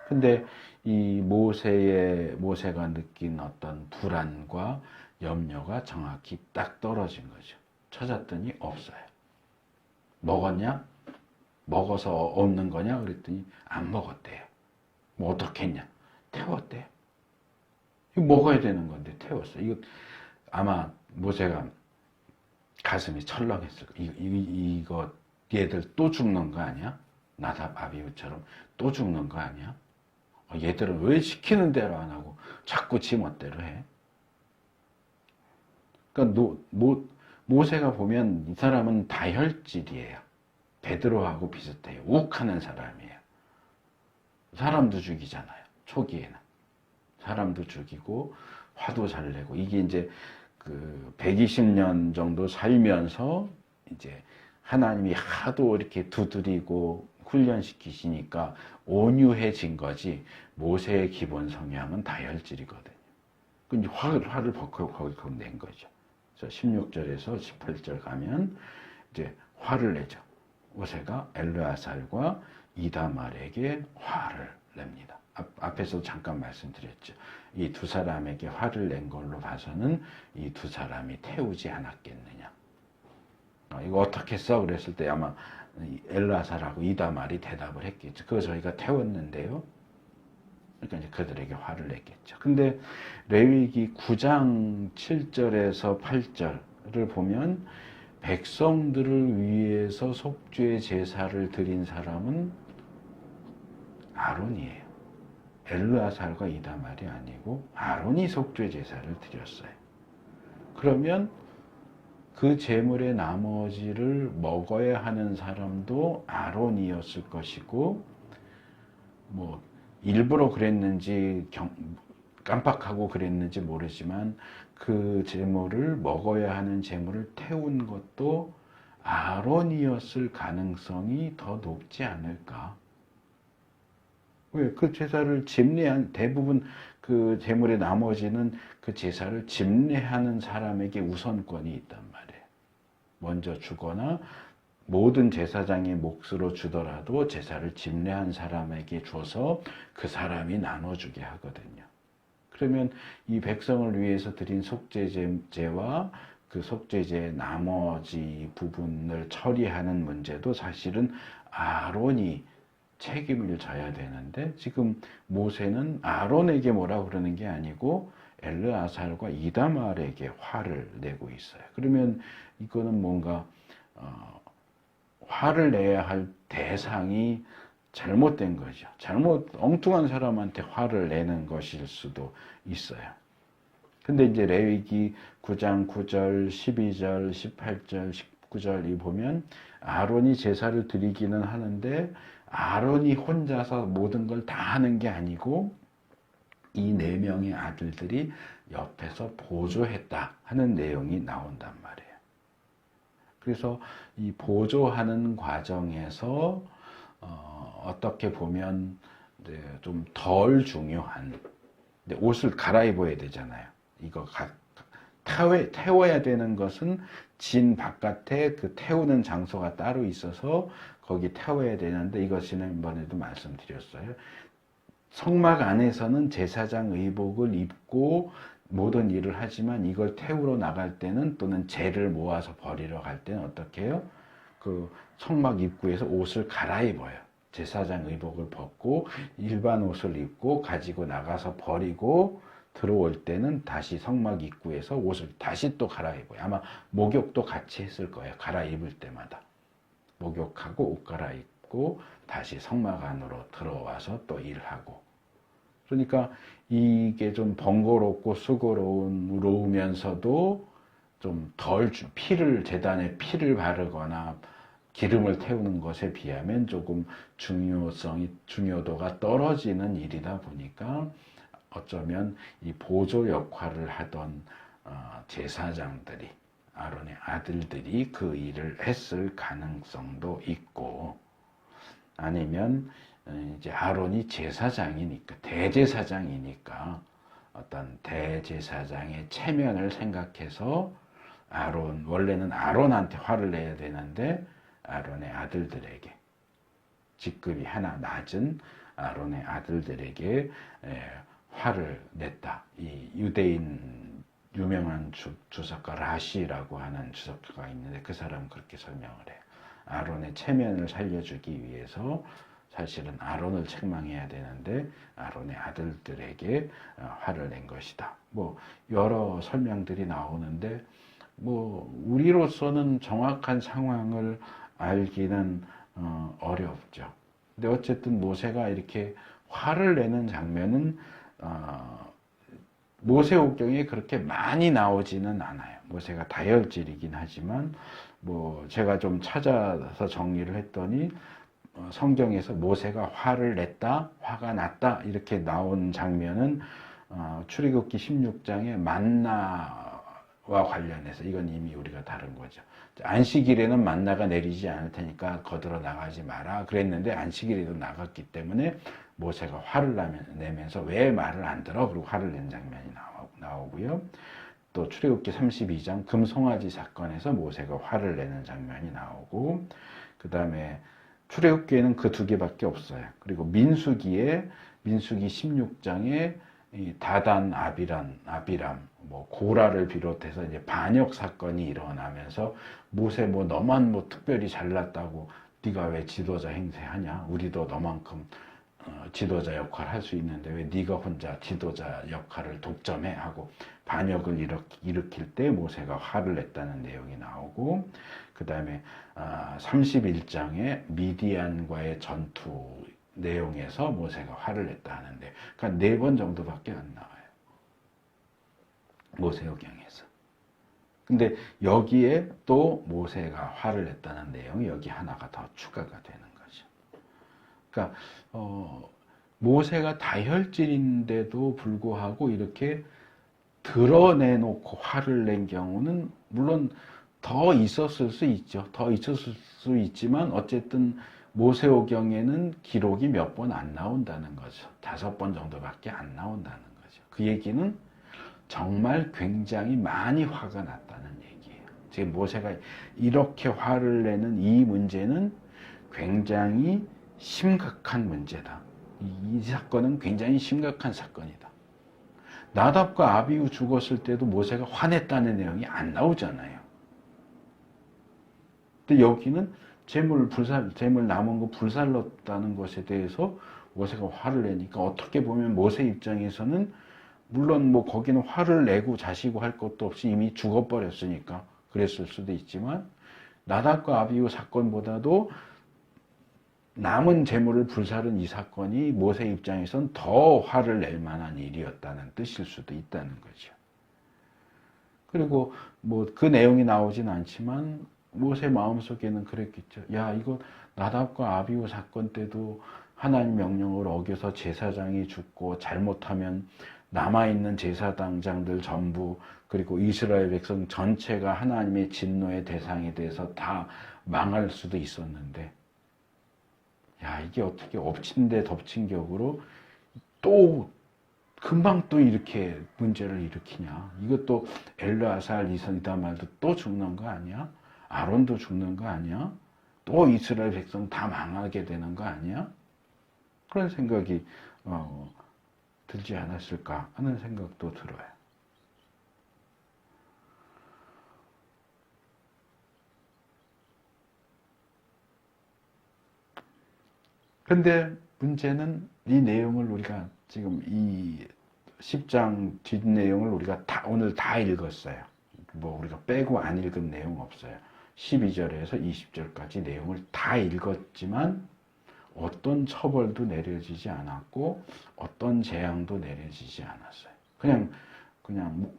근데 이 모세가 느낀 어떤 불안과 염려가 정확히 딱 떨어진 거죠. 찾았더니 없어요. 먹었냐? 먹어서 없는 거냐? 그랬더니 안 먹었대요. 뭐 어떻게 했냐? 태웠대요. 이거 먹어야 되는 건데 태웠어. 이거 아마 모세가 가슴이 철렁했을 거야. 이거 얘들 또 죽는 거 아니야? 나답 아비후처럼 또 죽는 거 아니야? 얘들은 왜 시키는 대로 안 하고 자꾸 지 멋대로 해? 그러니까 모세가 보면 이 사람은 다혈질이에요. 베드로하고 비슷해요. 욱하는 사람이에요. 사람도 죽이잖아요. 초기에는. 사람도 죽이고 화도 잘 내고 이게 이제 그 120년 정도 살면서 이제 하나님이 하도 이렇게 두드리고 훈련시키시니까 온유해진 거지 모세의 기본 성향은 다혈질이거든요. 근데 화를 벌컥 낸 거죠. 그래서 16절에서 18절 가면 이제 화를 내죠. 모세가 엘르아살과 이다말에게 화를 냅니다. 앞에서 잠깐 말씀드렸죠. 이 두 사람에게 화를 낸 걸로 봐서는 이 두 사람이 태우지 않았겠느냐. 이거 어떻게 써? 그랬을 때 아마 엘르아살하고 이다말이 대답을 했겠죠. 그거 저희가 태웠는데요. 그러니까 이제 그들에게 화를 냈겠죠. 근데 레위기 9장 7절에서 8절을 보면 백성들을 위해서 속죄 제사를 드린 사람은 아론이에요. 엘르아살과 이다말이 아니고 아론이 속죄 제사를 드렸어요. 그러면 그 제물의 나머지를 먹어야 하는 사람도 아론이었을 것이고, 뭐 일부러 그랬는지 깜빡하고 그랬는지 모르지만 그 제물을 먹어야 하는 제물을 태운 것도 아론이었을 가능성이 더 높지 않을까? 왜? 그 제사를 집례한 대부분 그 제물의 나머지는 그 제사를 집례하는 사람에게 우선권이 있단 말이에요. 먼저 주거나 모든 제사장의 몫으로 주더라도 제사를 집례한 사람에게 줘서 그 사람이 나눠주게 하거든요. 그러면 이 백성을 위해서 드린 속죄제와 그 속죄제의 나머지 부분을 처리하는 문제도 사실은 아론이 책임을 져야 되는데, 지금 모세는 아론에게 뭐라 그러는 게 아니고 엘르아살과 이다말에게 화를 내고 있어요. 그러면 이거는 뭔가 화를 내야 할 대상이 잘못된 거죠. 엉뚱한 사람한테 화를 내는 것일 수도 있어요. 근데 이제 레위기 9장 9절, 12절, 18절, 19절 이 보면 아론이 제사를 드리기는 하는데 아론이 혼자서 모든 걸 다 하는 게 아니고 이 네 명의 아들들이 옆에서 보조했다 하는 내용이 나온단 말이에요. 그래서 이 보조하는 과정에서 어떻게 보면 좀 덜 중요한, 옷을 갈아입어야 되잖아요. 이거 태워야 되는 것은 진 바깥에 그 태우는 장소가 따로 있어서 거기 태워야 되는데, 이것 지난번에도 말씀드렸어요. 성막 안에서는 제사장 의복을 입고 모든 일을 하지만 이걸 태우러 나갈 때는, 또는 재를 모아서 버리러 갈 때는 어떻게 해요? 그 성막 입구에서 옷을 갈아입어요. 제사장 의복을 벗고 일반 옷을 입고 가지고 나가서 버리고 들어올 때는 다시 성막 입구에서 옷을 다시 또 갈아입어요. 아마 목욕도 같이 했을 거예요. 갈아입을 때마다. 목욕하고 옷 갈아입고 다시 성막 안으로 들어와서 또 일하고. 그러니까 이게 좀 번거롭고 수고로우면서도 좀 덜 제단에 피를 바르거나 기름을 태우는 것에 비하면 조금 중요도가 떨어지는 일이다 보니까 어쩌면 이 보조 역할을 하던 제사장들이, 아론의 아들들이 그 일을 했을 가능성도 있고, 아니면 이제 아론이 제사장이니까, 대제사장이니까 어떤 대제사장의 체면을 생각해서 원래는 아론한테 화를 내야 되는데 아론의 아들들에게, 직급이 하나 낮은 아론의 아들들에게 화를 냈다. 이 유대인 유명한 주석가 라시라고 하는 주석가가 있는데 그 사람은 그렇게 설명을 해요. 아론의 체면을 살려주기 위해서 사실은 아론을 책망해야 되는데 아론의 아들들에게 화를 낸 것이다. 뭐 여러 설명들이 나오는데 뭐 우리로서는 정확한 상황을 알기는 어렵죠. 근데 어쨌든 모세가 이렇게 화를 내는 장면은 모세오경에 그렇게 많이 나오지는 않아요. 모세가 다혈질이긴 하지만 뭐 제가 좀 찾아서 정리를 했더니 성경에서 모세가 화를 냈다, 화가 났다 이렇게 나온 장면은 출애굽기 16장의 만나와 관련해서, 이건 이미 우리가 다룬 거죠. 안식일에는 만나가 내리지 않을 테니까 거들어 나가지 마라 그랬는데 안식일에도 나갔기 때문에 모세가 화를 내면서 왜 말을 안 들어? 그리고 화를 낸 장면이 나오고요. 또 출애굽기 32장 금송아지 사건에서 모세가 화를 내는 장면이 나오고, 그 다음에 출애굽기에는 그 두 개밖에 없어요. 그리고 민수기 16장에 이 다단 아비람, 뭐 고라를 비롯해서 이제 반역 사건이 일어나면서 모세 뭐 너만 뭐 특별히 잘났다고 네가 왜 지도자 행세하냐? 우리도 너만큼 지도자 역할 할 수 있는데 왜 네가 혼자 지도자 역할을 독점해 하고 반역을 일으킬 때 모세가 화를 냈다는 내용이 나오고, 그 다음에 31장에 미디안과의 전투 내용에서 모세가 화를 냈다 하는데, 그러니까 4번 정도밖에 안 나와요, 모세오경에서. 근데 여기에 또 모세가 화를 냈다는 내용이 여기 하나가 더 추가가 되는 거죠. 그러니까 모세가 다혈질인데도 불구하고 이렇게 드러내놓고 화를 낸 경우는 물론 더 있었을 수 있죠. 더 있었을 수 있지만 어쨌든 모세오경에는 기록이 몇 번 안 나온다는 거죠. 5번 정도밖에 안 나온다는 거죠. 그 얘기는 정말 굉장히 많이 화가 났다는 얘기예요. 지금 모세가 이렇게 화를 내는 이 문제는 굉장히 심각한 문제다. 이 사건은 굉장히 심각한 사건이다. 나답과 아비후 죽었을 때도 모세가 화냈다는 내용이 안 나오잖아요. 근데 여기는 재물 남은 거 불살랐다는 것에 대해서 모세가 화를 내니까 어떻게 보면 모세 입장에서는 물론 뭐 거기는 화를 내고 자시고 할 것도 없이 이미 죽어버렸으니까 그랬을 수도 있지만 나답과 아비후 사건보다도 남은 재물을 불사른 이 사건이 모세 입장에선 더 화를 낼 만한 일이었다는 뜻일 수도 있다는 거죠. 그리고 뭐 그 내용이 나오진 않지만 모세 마음속에는 그랬겠죠. 야, 이거 나답과 아비후 사건 때도 하나님 명령을 어겨서 제사장이 죽고 잘못하면 남아있는 제사장들 전부 그리고 이스라엘 백성 전체가 하나님의 진노의 대상이 돼서 다 망할 수도 있었는데, 야, 이게 어떻게 엎친 데 덮친 격으로 또 금방 또 이렇게 문제를 일으키냐. 이것도 엘르아살 이다말도 또 죽는 거 아니야? 아론도 죽는 거 아니야? 또 이스라엘 백성 다 망하게 되는 거 아니야? 그런 생각이 들지 않았을까 하는 생각도 들어요. 근데 문제는 이 내용을 우리가 지금 이 10장 뒷내용을 우리가 오늘 다 읽었어요. 뭐 우리가 빼고 안 읽은 내용 없어요. 12절에서 20절까지 내용을 다 읽었지만 어떤 처벌도 내려지지 않았고 어떤 재앙도 내려지지 않았어요. 그냥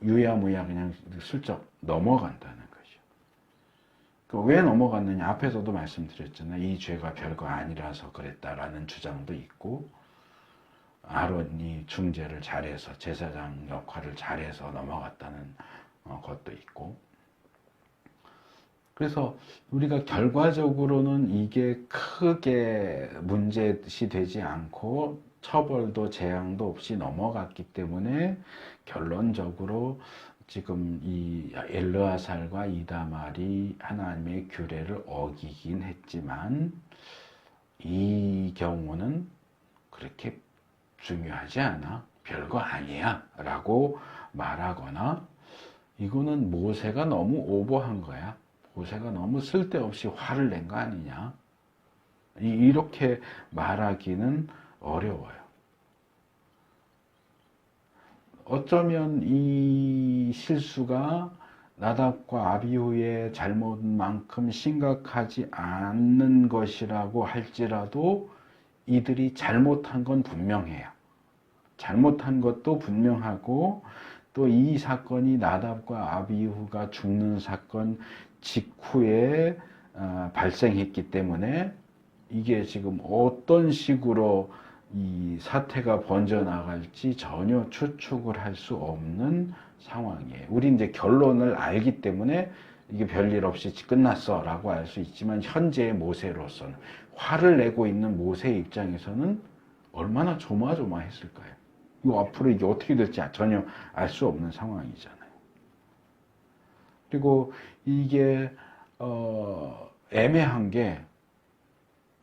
유야무야 그냥 슬쩍 넘어간다는 거죠. 왜 넘어갔느냐? 앞에서도 말씀드렸잖아요. 이 죄가 별거 아니라서 그랬다라는 주장도 있고, 아론이 중재를 잘해서 제사장 역할을 잘해서 넘어갔다는 것도 있고. 그래서 우리가 결과적으로는 이게 크게 문제시 되지 않고 처벌도 재앙도 없이 넘어갔기 때문에 결론적으로 지금 이 엘르아살과 이다말이 하나님의 규례를 어기긴 했지만 이 경우는 그렇게 중요하지 않아, 별거 아니야 라고 말하거나, 이거는 모세가 너무 오버한 거야, 모세가 너무 쓸데없이 화를 낸 거 아니냐, 이렇게 말하기는 어려워요. 어쩌면 이 실수가 나답과 아비후의 잘못만큼 심각하지 않는 것이라고 할지라도 이들이 잘못한 건 분명해요. 잘못한 것도 분명하고, 또 이 사건이 나답과 아비후가 죽는 사건 직후에 발생했기 때문에 이게 지금 어떤 식으로 이 사태가 번져나갈지 전혀 추측을 할 수 없는 상황이에요. 우리 이제 결론을 알기 때문에 이게 별일 없이 끝났어 라고 알 수 있지만, 현재의 모세로서는, 화를 내고 있는 모세 입장에서는 얼마나 조마조마했을까요? 이거 앞으로 이게 어떻게 될지 전혀 알 수 없는 상황이잖아요. 그리고 이게 애매한 게,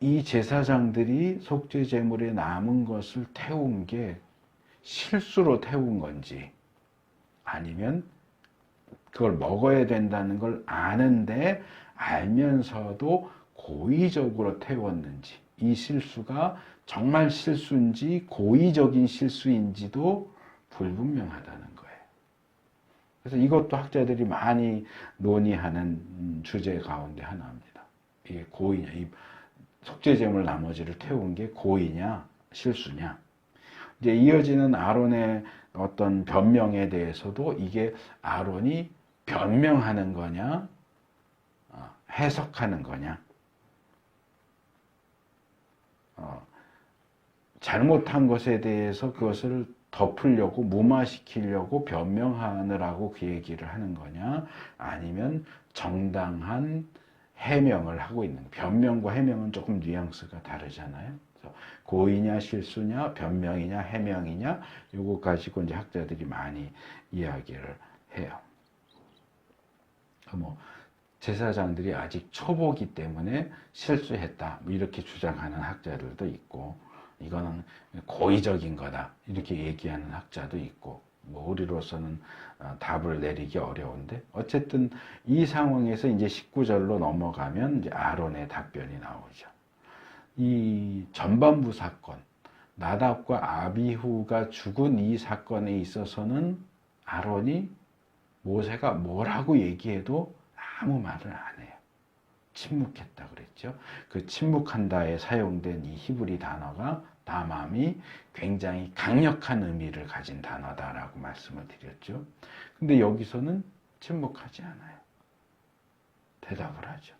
이 제사장들이 속죄 제물에 남은 것을 태운 게 실수로 태운 건지 아니면 그걸 먹어야 된다는 걸 아는데 알면서도 고의적으로 태웠는지, 이 실수가 정말 실수인지 고의적인 실수인지도 불분명하다는 거예요. 그래서 이것도 학자들이 많이 논의하는 주제 가운데 하나입니다. 이게 고의냐, 이 속죄제물 나머지를 태운 게 고의냐 실수냐. 이제 이어지는 아론의 어떤 변명에 대해서도 이게 아론이 변명하는 거냐 해석하는 거냐, 잘못한 것에 대해서 그것을 덮으려고 무마시키려고 변명하느라고 그 얘기를 하는 거냐, 아니면 정당한 해명을 하고 있는, 변명과 해명은 조금 뉘앙스가 다르잖아요. 그래서 고의냐 실수냐 변명이냐 해명이냐, 요거 가지고 이제 학자들이 많이 이야기를 해요. 뭐 제사장들이 아직 초보기 때문에 실수했다 이렇게 주장하는 학자들도 있고, 이거는 고의적인 거다 이렇게 얘기하는 학자도 있고, 뭐 우리로서는 답을 내리기 어려운데, 어쨌든 이 상황에서 이제 19절로 넘어가면 이제 아론의 답변이 나오죠. 이 전반부 사건, 나답과 아비후가 죽은 이 사건에 있어서는 아론이 모세가 뭐라고 얘기해도 아무 말을 안 해요. 침묵했다 그랬죠. 그 침묵한다에 사용된 이 히브리 단어가 다맘이 굉장히 강력한 의미를 가진 단어다라고 말씀을 드렸죠. 근데 여기서는 침묵하지 않아요. 대답을 하죠.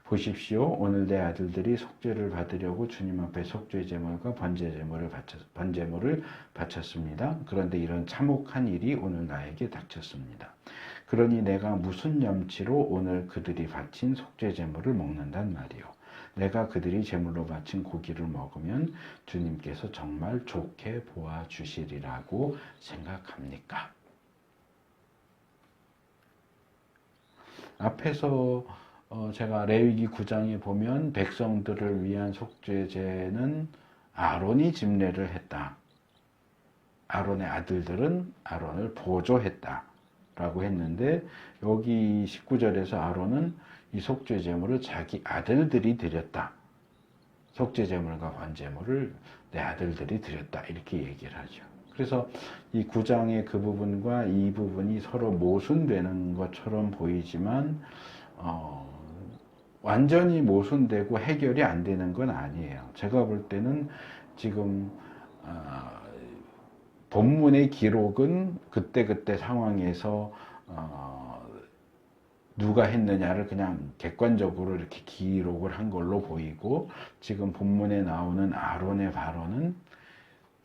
보십시오. 오늘 내 아들들이 속죄를 받으려고 주님 앞에 속죄 제물과 번제물을 바쳤습니다. 그런데 이런 참혹한 일이 오늘 나에게 닥쳤습니다. 그러니 내가 무슨 염치로 오늘 그들이 바친 속죄 제물을 먹는단 말이요. 내가 그들이 제물로 바친 고기를 먹으면 주님께서 정말 좋게 보아 주시리라고 생각합니까? 앞에서 제가 레위기 9장에 보면 백성들을 위한 속죄제는 아론이 집례를 했다. 아론의 아들들은 아론을 보조했다 라고 했는데, 여기 19절에서 아론은 이 속죄제물을 자기 아들들이 드렸다. 속죄제물과 번제물을 내 아들들이 드렸다 이렇게 얘기를 하죠. 그래서 이 9장의 그 부분과 이 부분이 서로 모순되는 것처럼 보이지만 완전히 모순되고 해결이 안 되는 건 아니에요. 제가 볼 때는 지금 본문의 기록은 그때그때 상황에서 누가 했느냐를 그냥 객관적으로 이렇게 기록을 한 걸로 보이고, 지금 본문에 나오는 아론의 발언은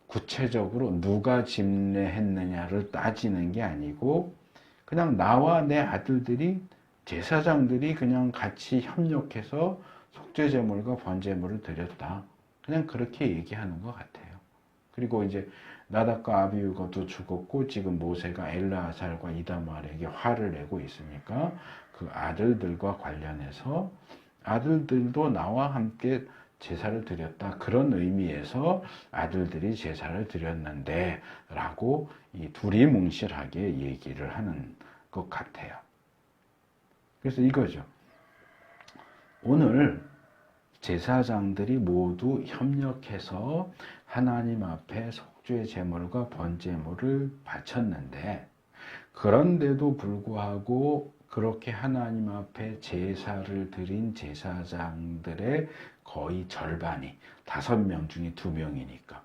구체적으로 누가 집례했느냐를 따지는 게 아니고, 그냥 나와 내 아들들이, 제사장들이 그냥 같이 협력해서 속죄제물과 번제물을 드렸다. 그냥 그렇게 얘기하는 것 같아요. 그리고 이제 나답과 아비후가도 죽었고, 지금 모세가 엘르아살과 이다말에게 화를 내고 있으니까 그 아들들과 관련해서 아들들도 나와 함께 제사를 드렸다, 그런 의미에서 아들들이 제사를 드렸는데 라고 이 둘이 뭉실하게 얘기를 하는 것 같아요. 그래서 이거죠. 오늘 제사장들이 모두 협력해서 하나님 앞에 속죄 제물과 번제물을 바쳤는데, 그런데도 불구하고 그렇게 하나님 앞에 제사를 드린 제사장들의 거의 절반이, 5명 중에 2명이니까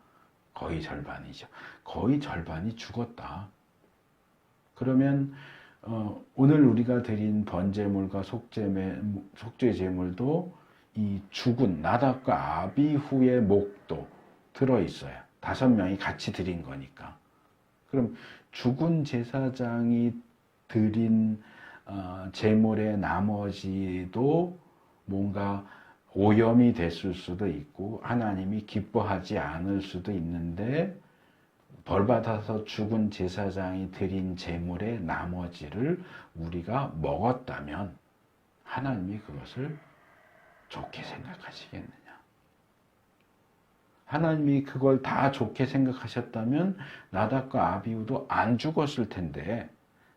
거의 절반이죠. 거의 절반이 죽었다. 그러면 오늘 우리가 드린 번제물과 속죄 제물도 이 죽은 나답과 아비후의 목도 들어있어요. 5명이 같이 드린 거니까. 그럼 죽은 제사장이 드린 제물의 나머지도 뭔가 오염이 됐을 수도 있고 하나님이 기뻐하지 않을 수도 있는데, 벌받아서 죽은 제사장이 드린 제물의 나머지를 우리가 먹었다면 하나님이 그것을 좋게 생각하시겠느냐? 하나님이 그걸 다 좋게 생각하셨다면 나답과 아비후도 안 죽었을 텐데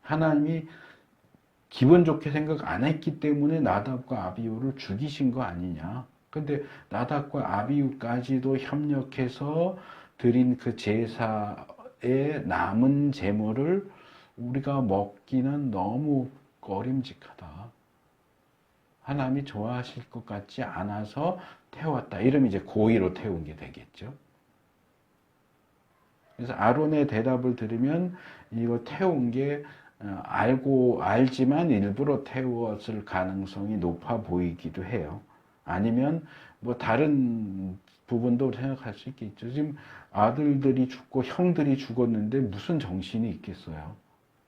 하나님이 기분 좋게 생각 안 했기 때문에 나답과 아비후를 죽이신 거 아니냐. 근데 나답과 아비후까지도 협력해서 드린 그 제사의 남은 제물을 우리가 먹기는 너무 꺼림직하다. 하나님이 좋아하실 것 같지 않아서 태웠다. 이러면 이제 고의로 태운 게 되겠죠. 그래서 아론의 대답을 들으면 이거 태운 게 알지만 일부러 태웠을 가능성이 높아 보이기도 해요. 아니면 뭐 다른 부분도 생각할 수 있겠죠. 지금 아들들이 죽고 형들이 죽었는데 무슨 정신이 있겠어요.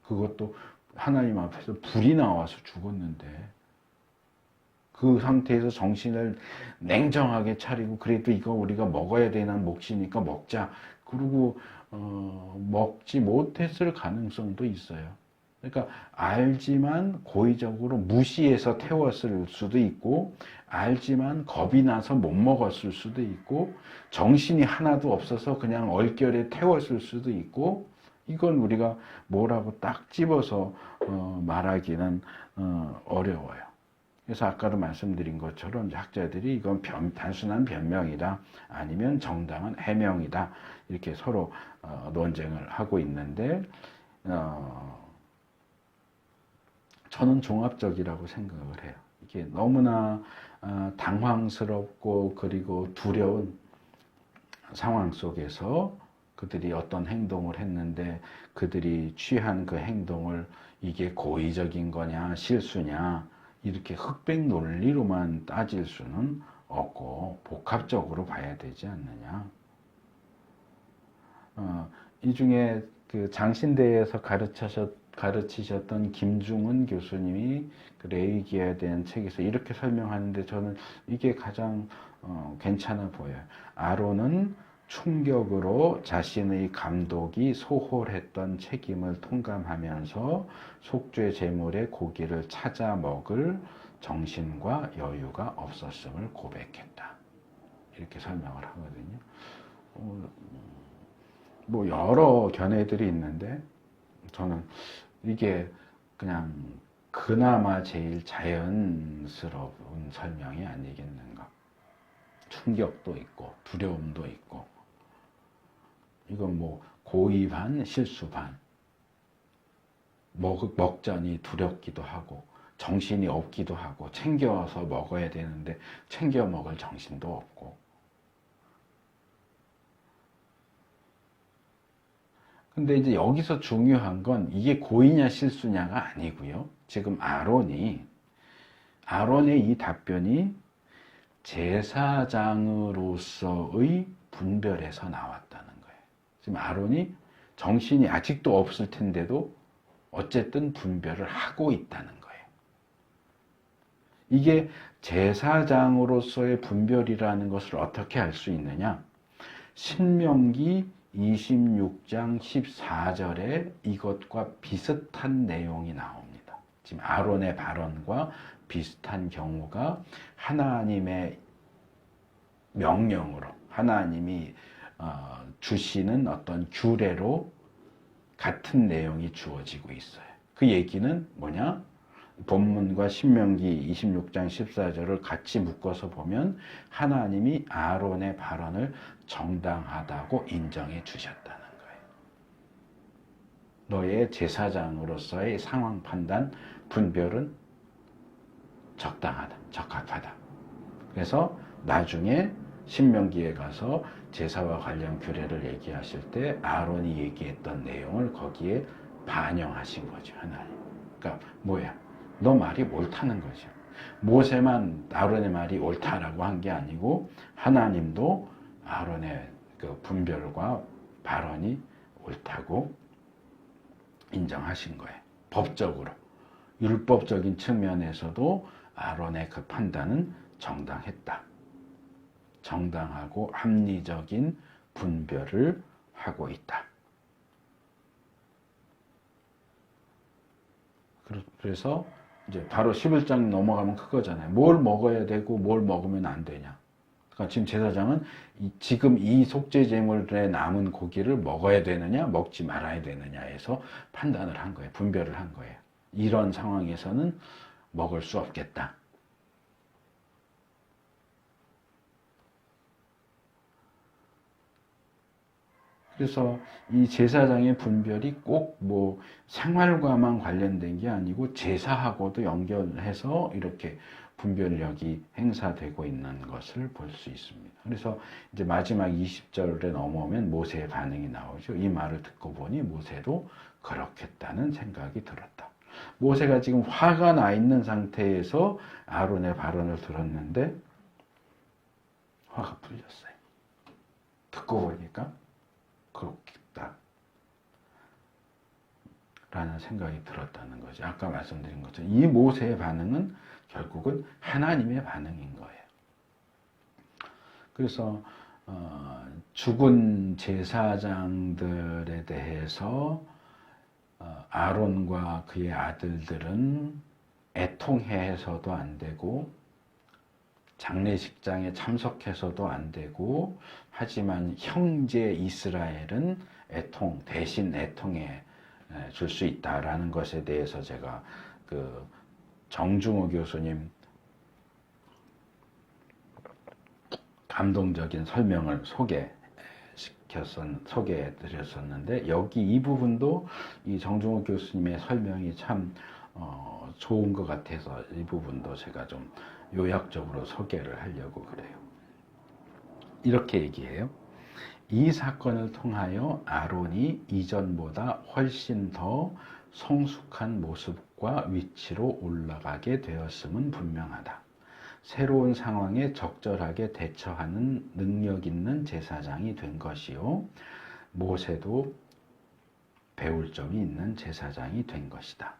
그것도 하나님 앞에서 불이 나와서 죽었는데 그 상태에서 정신을 냉정하게 차리고 그래도 이거 우리가 먹어야 되는 몫이니까 먹자. 그리고 먹지 못했을 가능성도 있어요. 그러니까 알지만 고의적으로 무시해서 태웠을 수도 있고 알지만 겁이 나서 못 먹었을 수도 있고 정신이 하나도 없어서 그냥 얼결에 태웠을 수도 있고 이건 우리가 뭐라고 딱 집어서 말하기는 어려워요. 그래서 아까도 말씀드린 것처럼 학자들이 이건 단순한 변명이다 아니면 정당한 해명이다 이렇게 서로 논쟁을 하고 있는데 저는 종합적이라고 생각을 해요. 이게 너무나 당황스럽고 그리고 두려운 상황 속에서 그들이 어떤 행동을 했는데 그들이 취한 그 행동을 이게 고의적인 거냐 실수냐 이렇게 흑백 논리로만 따질 수는 없고 복합적으로 봐야 되지 않느냐. 이 중에 그 장신대에서 가르치셨던 김중은 교수님이 그 레위기에 대한 책에서 이렇게 설명하는데 저는 이게 가장 괜찮아 보여요. 아론은 충격으로 자신의 감독이 소홀했던 책임을 통감하면서 속죄 제물의 고기를 찾아 먹을 정신과 여유가 없었음을 고백했다. 이렇게 설명을 하거든요. 뭐 여러 견해들이 있는데 저는 이게 그냥 그나마 제일 자연스러운 설명이 아니겠는가. 충격도 있고 두려움도 있고 이건 뭐 고의 반 실수 반 먹자니 두렵기도 하고 정신이 없기도 하고 챙겨서 먹어야 되는데 챙겨 먹을 정신도 없고 근데 이제 여기서 중요한 건 이게 고의냐 실수냐가 아니고요. 지금 아론의 이 답변이 제사장으로서의 분별에서 나왔다는 거예요. 지금 아론이 정신이 아직도 없을 텐데도 어쨌든 분별을 하고 있다는 거예요. 이게 제사장으로서의 분별이라는 것을 어떻게 알 수 있느냐? 신명기 26장 14절에 이것과 비슷한 내용이 나옵니다. 지금 아론의 발언과 비슷한 경우가 하나님의 명령으로 하나님이 주시는 어떤 규례로 같은 내용이 주어지고 있어요. 그 얘기는 뭐냐? 본문과 신명기 26장 14절을 같이 묶어서 보면 하나님이 아론의 발언을 정당하다고 인정해 주셨다는 거예요. 너의 제사장으로서의 상황 판단, 분별은 적당하다, 적합하다. 그래서 나중에 신명기에 가서 제사와 관련 규례를 얘기하실 때 아론이 얘기했던 내용을 거기에 반영하신 거죠, 하나님. 그러니까 뭐야? 너 말이 옳다는 거죠. 모세만 아론의 말이 옳다라고 한 게 아니고 하나님도 아론의 그 분별과 발언이 옳다고 인정하신 거예요. 법적으로. 율법적인 측면에서도 아론의 그 판단은 정당했다. 정당하고 합리적인 분별을 하고 있다. 그래서 이제 바로 11장 넘어가면 그거잖아요. 뭘 먹어야 되고 뭘 먹으면 안 되냐. 그러니까 지금 제사장은 지금 이 속죄제물에 남은 고기를 먹어야 되느냐, 먹지 말아야 되느냐에서 판단을 한 거예요. 분별을 한 거예요. 이런 상황에서는 먹을 수 없겠다. 그래서 이 제사장의 분별이 꼭 뭐 생활과만 관련된 게 아니고 제사하고도 연결해서 이렇게 분별력이 행사되고 있는 것을 볼 수 있습니다. 그래서 이제 마지막 20절에 넘어오면 모세의 반응이 나오죠. 이 말을 듣고 보니 모세도 그렇겠다는 생각이 들었다. 모세가 지금 화가 나 있는 상태에서 아론의 발언을 들었는데 화가 풀렸어요. 듣고 보니까 그렇겠다 라는 생각이 들었다는 거죠. 아까 말씀드린 것처럼 이 모세의 반응은 결국은 하나님의 반응인 거예요. 그래서 죽은 제사장들에 대해서 아론과 그의 아들들은 애통해서도 안 되고 장례식장에 참석해서도 안 되고, 하지만 형제 이스라엘은 대신 애통해 줄 수 있다라는 것에 대해서 제가 그 정중호 교수님 감동적인 설명을 소개해 드렸었는데, 여기 이 부분도 이 정중호 교수님의 설명이 참 좋은 것 같아서 이 부분도 제가 좀 요약적으로 소개를 하려고 그래요. 이렇게 얘기해요. 이 사건을 통하여 아론이 이전보다 훨씬 더 성숙한 모습과 위치로 올라가게 되었음은 분명하다. 새로운 상황에 적절하게 대처하는 능력 있는 제사장이 된 것이요. 모세도 배울 점이 있는 제사장이 된 것이다.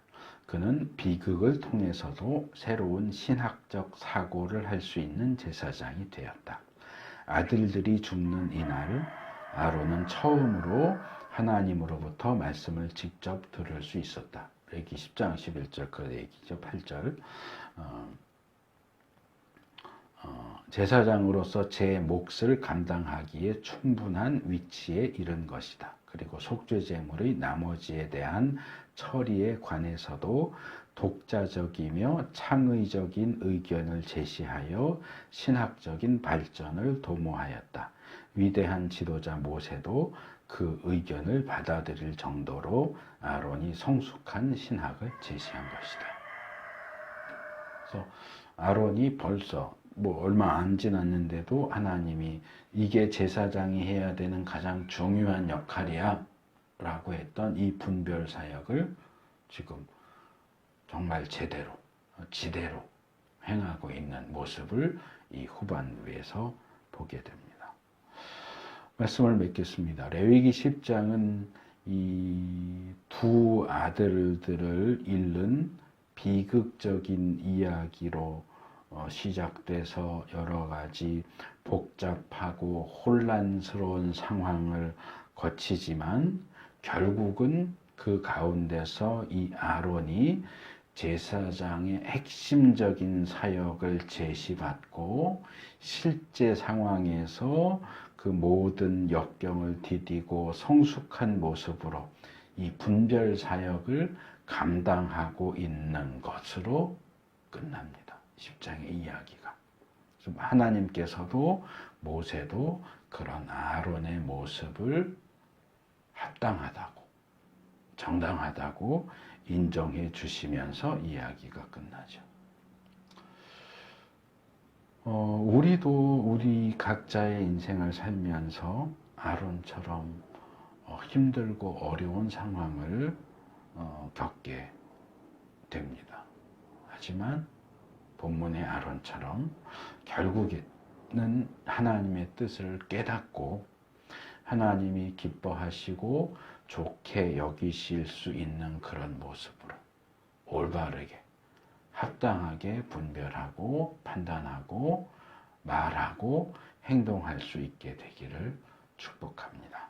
그는 비극을 통해서도 새로운 신학적 사고를 할 수 있는 제사장이 되었다. 아들들이 죽는 이날, 아론은 처음으로 하나님으로부터 말씀을 직접 들을 수 있었다. 레위기 10장 11절 그 얘기죠. 8절. 제사장으로서 제 몫을 감당하기에 충분한 위치에 이른 것이다. 그리고 속죄제물의 나머지에 대한 처리에 관해서도 독자적이며 창의적인 의견을 제시하여 신학적인 발전을 도모하였다. 위대한 지도자 모세도 그 의견을 받아들일 정도로 아론이 성숙한 신학을 제시한 것이다. 그래서 아론이 벌써 얼마 안 지났는데도 하나님이 이게 제사장이 해야 되는 가장 중요한 역할이야 라고 했던 이 분별 사역을 지금 정말 제대로 지대로 행하고 있는 모습을 이 후반부에서 보게 됩니다. 말씀을 맺겠습니다. 레위기 10장은 이 두 아들들을 잃는 비극적인 이야기로 시작돼서 여러 가지 복잡하고 혼란스러운 상황을 거치지만 결국은 그 가운데서 이 아론이 제사장의 핵심적인 사역을 제시받고 실제 상황에서 그 모든 역경을 디디고 성숙한 모습으로 이 분별 사역을 감당하고 있는 것으로 끝납니다. 10장의 이야기가. 하나님께서도 모세도 그런 아론의 모습을 합당하다고, 정당하다고 인정해 주시면서 이야기가 끝나죠. 우리도 우리 각자의 인생을 살면서 아론처럼 힘들고 어려운 상황을 겪게 됩니다. 하지만 본문의 아론처럼 결국에는 하나님의 뜻을 깨닫고 하나님이 기뻐하시고 좋게 여기실 수 있는 그런 모습으로 올바르게 합당하게 분별하고 판단하고 말하고 행동할 수 있게 되기를 축복합니다.